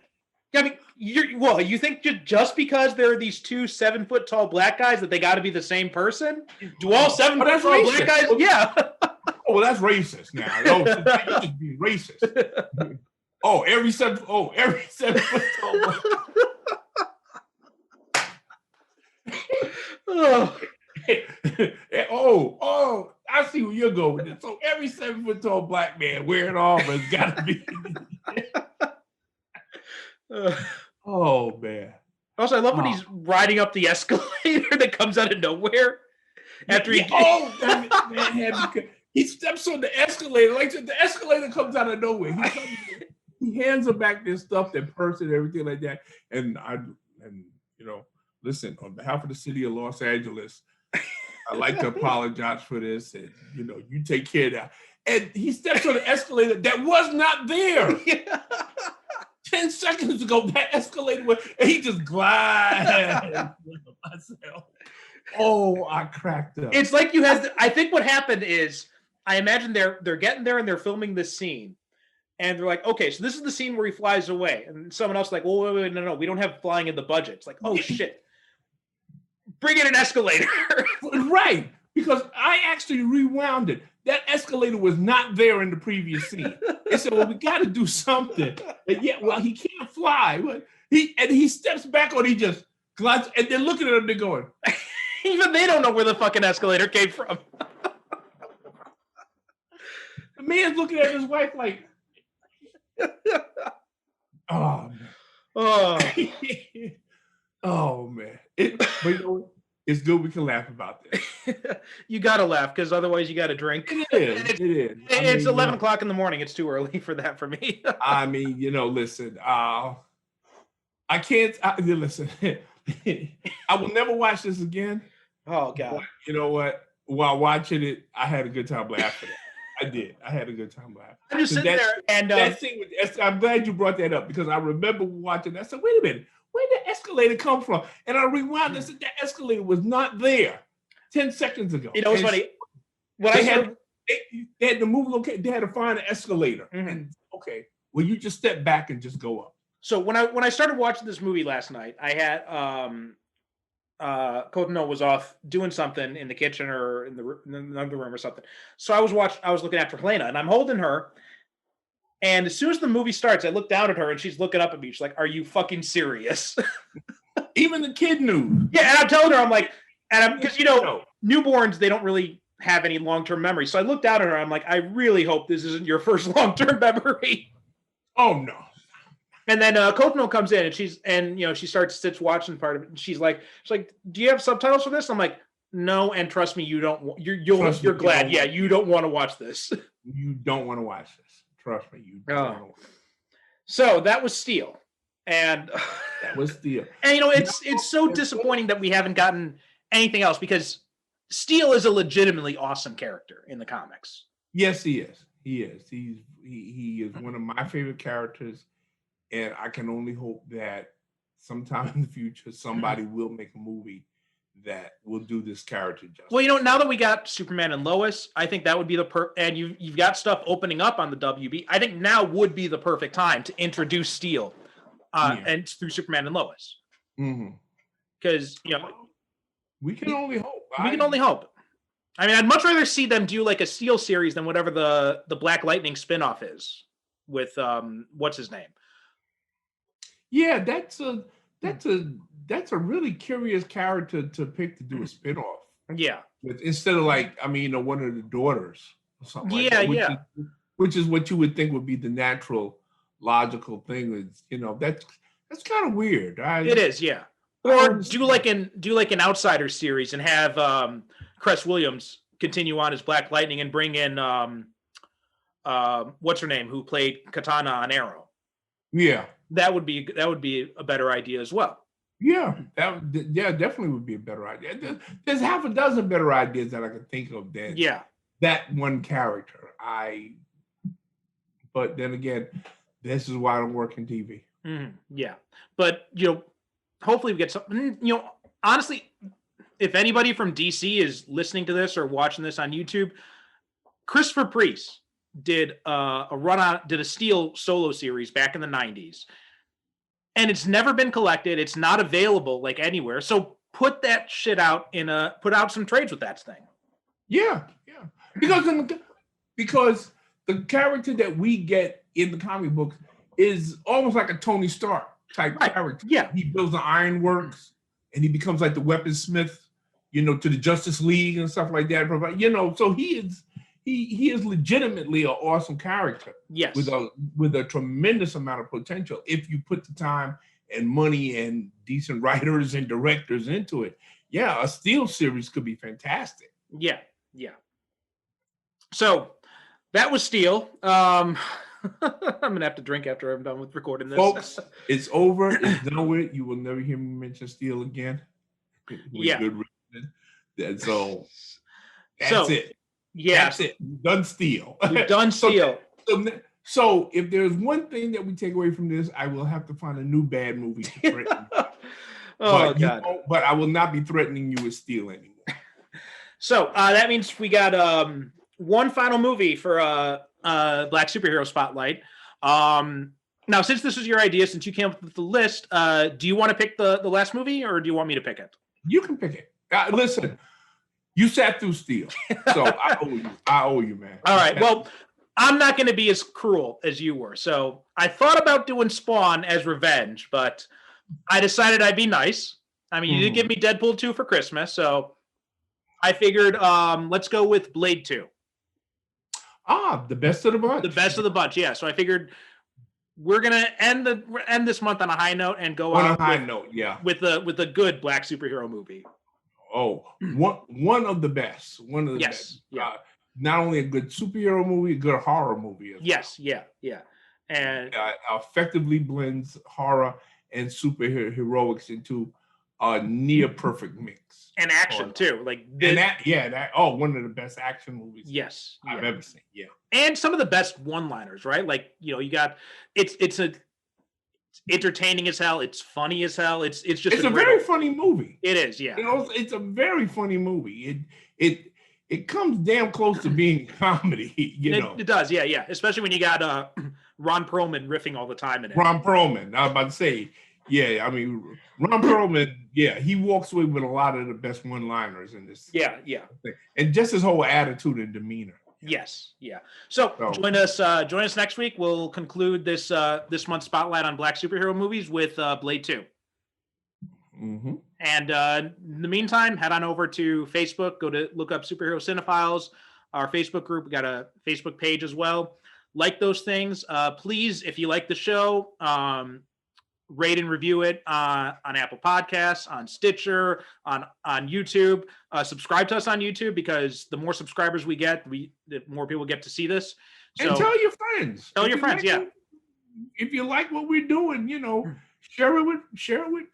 I mean, you think just because there are these two 7-foot-tall black guys that they got to be the same person? Do all 7-foot-tall black guys? Yeah. Oh, well, that's racist now. Oh, you just being racist. Every 7-foot-tall black. I see where you're going with it. So every 7-foot-tall black man wearing armor has got to be. Oh man! Also, I love when he's riding up the escalator that comes out of nowhere. After he he steps on the escalator, like the escalator comes out of nowhere. He hands her back this stuff, that purse and everything like that. And listen, on behalf of the city of Los Angeles, I'd like to apologize for this, and you take care of that. And he steps on the escalator that was not there. 10 seconds ago, that escalator went, and he just glides. Myself. Oh, I cracked up. It's like you had. I think what happened is, I imagine they're getting there and they're filming this scene, and they're like, okay, so this is the scene where he flies away, and someone else is like, well, wait, no, we don't have flying in the budget. It's like, oh shit. Bring in an escalator. Right. Because I actually rewound it. That escalator was not there in the previous scene. They said, well, we got to do something. And yeah, well, he can't fly. But he steps back on, he just glides, and they're looking at him, they're going. Even they don't know where the fucking escalator came from. The man's looking at his wife like, oh, man. Oh, oh man. But you know what? It's good we can laugh about this. You got to laugh because otherwise you got to drink. It is. It's 11 o'clock in the morning. It's too early for that for me. I mean, listen, I can't, listen, I will never watch this again. Oh, God. But you know what? While watching it, I had a good time laughing. I did. I had a good time laughing. I'm just sitting there and that scene I'm glad you brought that up because I remember watching that. I said, wait a minute, where did the escalator come from? And I rewound and said that escalator was not there 10 seconds ago. You know what's funny? They had to move location. They had to find an escalator. Mm-hmm. And okay, well, you just step back and just go up. So when I started watching this movie last night, I had Cotino was off doing something in the kitchen or in another room or something. So I was looking after Helena, and I'm holding her. And as soon as the movie starts, I look down at her, and she's looking up at me. She's like, "Are you fucking serious?" Even the kid knew. Yeah, and I'm telling her, I'm like, because newborns, they don't really have any long-term memory. So I looked down at her. I'm like, I really hope this isn't your first long-term memory. Oh no. And then Cotino comes in and she sits watching part of it. And she's like, do you have subtitles for this? I'm like, no. And trust me, you don't. You're glad. Yeah, you don't want to watch this. You don't want to watch this. Trust me, you don't want to watch this. So that was Steel, and that was Steel. And it's so disappointing that we haven't gotten anything else because Steel is a legitimately awesome character in the comics. Yes, he is. He is. He is one of my favorite characters. And I can only hope that sometime in the future, somebody will make a movie that will do this character justice. Well, now that we got Superman and Lois, I think that would be and you've got stuff opening up on the WB. I think now would be the perfect time to introduce Steel and through Superman and Lois. Because, we can only hope. We can only hope. I mean, I'd much rather see them do like a Steel series than whatever the Black Lightning spinoff is with, what's his name? Yeah, that's a really curious character to pick to do a spinoff. Yeah, instead of one of the daughters or something. Yeah, like that, which is what you would think would be the natural, logical thing. That's kind of weird. It is, yeah. Or do like an Outsider series and have Cress Williams continue on as Black Lightning and bring in what's her name who played Katana on Arrow. Yeah. That would be a better idea as well. Yeah, definitely would be a better idea. There's half a dozen better ideas that I can think of than that one character. But then again, this is why I don't work in TV. Yeah, but hopefully we get something. Honestly, if anybody from DC is listening to this or watching this on YouTube, Christopher Priest did a Steel solo series back in the 90s. And it's never been collected. It's not available like anywhere. So put that shit out put out some trades with that thing. Yeah. Because the character that we get in the comic books is almost like a Tony Stark type character. Yeah. He builds the ironworks and he becomes like the weaponsmith, to the Justice League and stuff like that. So he is legitimately an awesome character. Yes. With a tremendous amount of potential if you put the time and money and decent writers and directors into it. Yeah, a Steel series could be fantastic. Yeah. So that was Steel. I'm gonna have to drink after I'm done with recording this. Folks, it's over. It's done with. You will never hear me mention Steel again. Good reason. So that's it. Yeah, that's it. We've done Steel. We've done Steel. So if there's one thing that we take away from this, I will have to find a new bad movie to threaten. God! But I will not be threatening you with Steel anymore. So that means we got one final movie for Black Superhero Spotlight. Now, since this was your idea, since you came up with the list, do you want to pick the last movie, or do you want me to pick it? You can pick it. Listen, you sat through Steel, so I owe you. I owe you, man. All right. Well, I'm not going to be as cruel as you were. So I thought about doing Spawn as revenge, but I decided I'd be nice. I mean, you did give me Deadpool 2 for Christmas, so I figured let's go with Blade 2. The best of the bunch. The best of the bunch, yeah. So I figured we're gonna end this month on a high note and go on a high note, yeah, with a good black superhero movie. Oh, one of the best. One of the best. Yeah. Not only a good superhero movie, a good horror movie as well. Yeah. And effectively blends horror and superheroics into a near perfect mix. And action too, like one of the best action movies I've ever seen. Yeah, and some of the best one-liners, right? Like you got it's entertaining as hell. It's funny as hell. It's a very funny movie. It is, yeah. It's a very funny movie. It comes damn close to being comedy. It does, yeah. Especially when you got Ron Perlman riffing all the time in it. Ron Perlman, I was about to say. Yeah, I mean, Ron Perlman, he walks away with a lot of the best one-liners in this. Yeah. And just his whole attitude and demeanor. Yes, yeah. So join us next week. We'll conclude this month's spotlight on black superhero movies with Blade 2. Mm-hmm. And in the meantime, head on over to Facebook. Look up Superhero Cinephiles, our Facebook group. We got a Facebook page as well. Like those things. Please, if you like the show, rate and review it on Apple Podcasts, on Stitcher, on YouTube. Subscribe to us on YouTube, because the more subscribers we get, the more people get to see this. So, and tell your friends. If you like what we're doing, share it with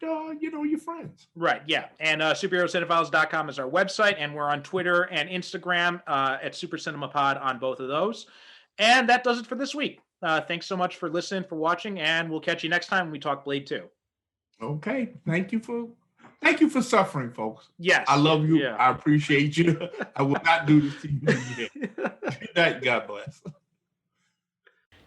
your friends. Right, yeah. And superherocinephiles.com is our website, and we're on Twitter and Instagram at Super Cinema Pod on both of those. And that does it for this week. Thanks so much for listening, for watching, and we'll catch you next time when we talk Blade 2. Okay. Thank you for suffering, folks. Yes. I love you. Yeah. I appreciate you. I will not do this to you again. Good night. God bless.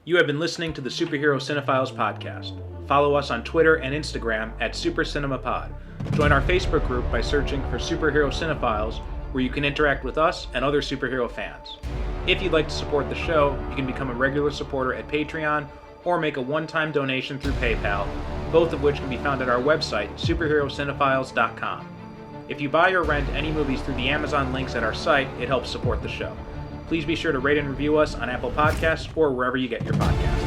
You have been listening to the Superhero Cinephiles podcast. Follow us on Twitter and Instagram at Super Cinema Pod. Join our Facebook group by searching for Superhero Cinephiles, where you can interact with us and other superhero fans. If you'd like to support the show, you can become a regular supporter at Patreon or make a one-time donation through PayPal, both of which can be found at our website, superherocinephiles.com. If you buy or rent any movies through the Amazon links at our site, it helps support the show. Please be sure to rate and review us on Apple Podcasts or wherever you get your podcasts.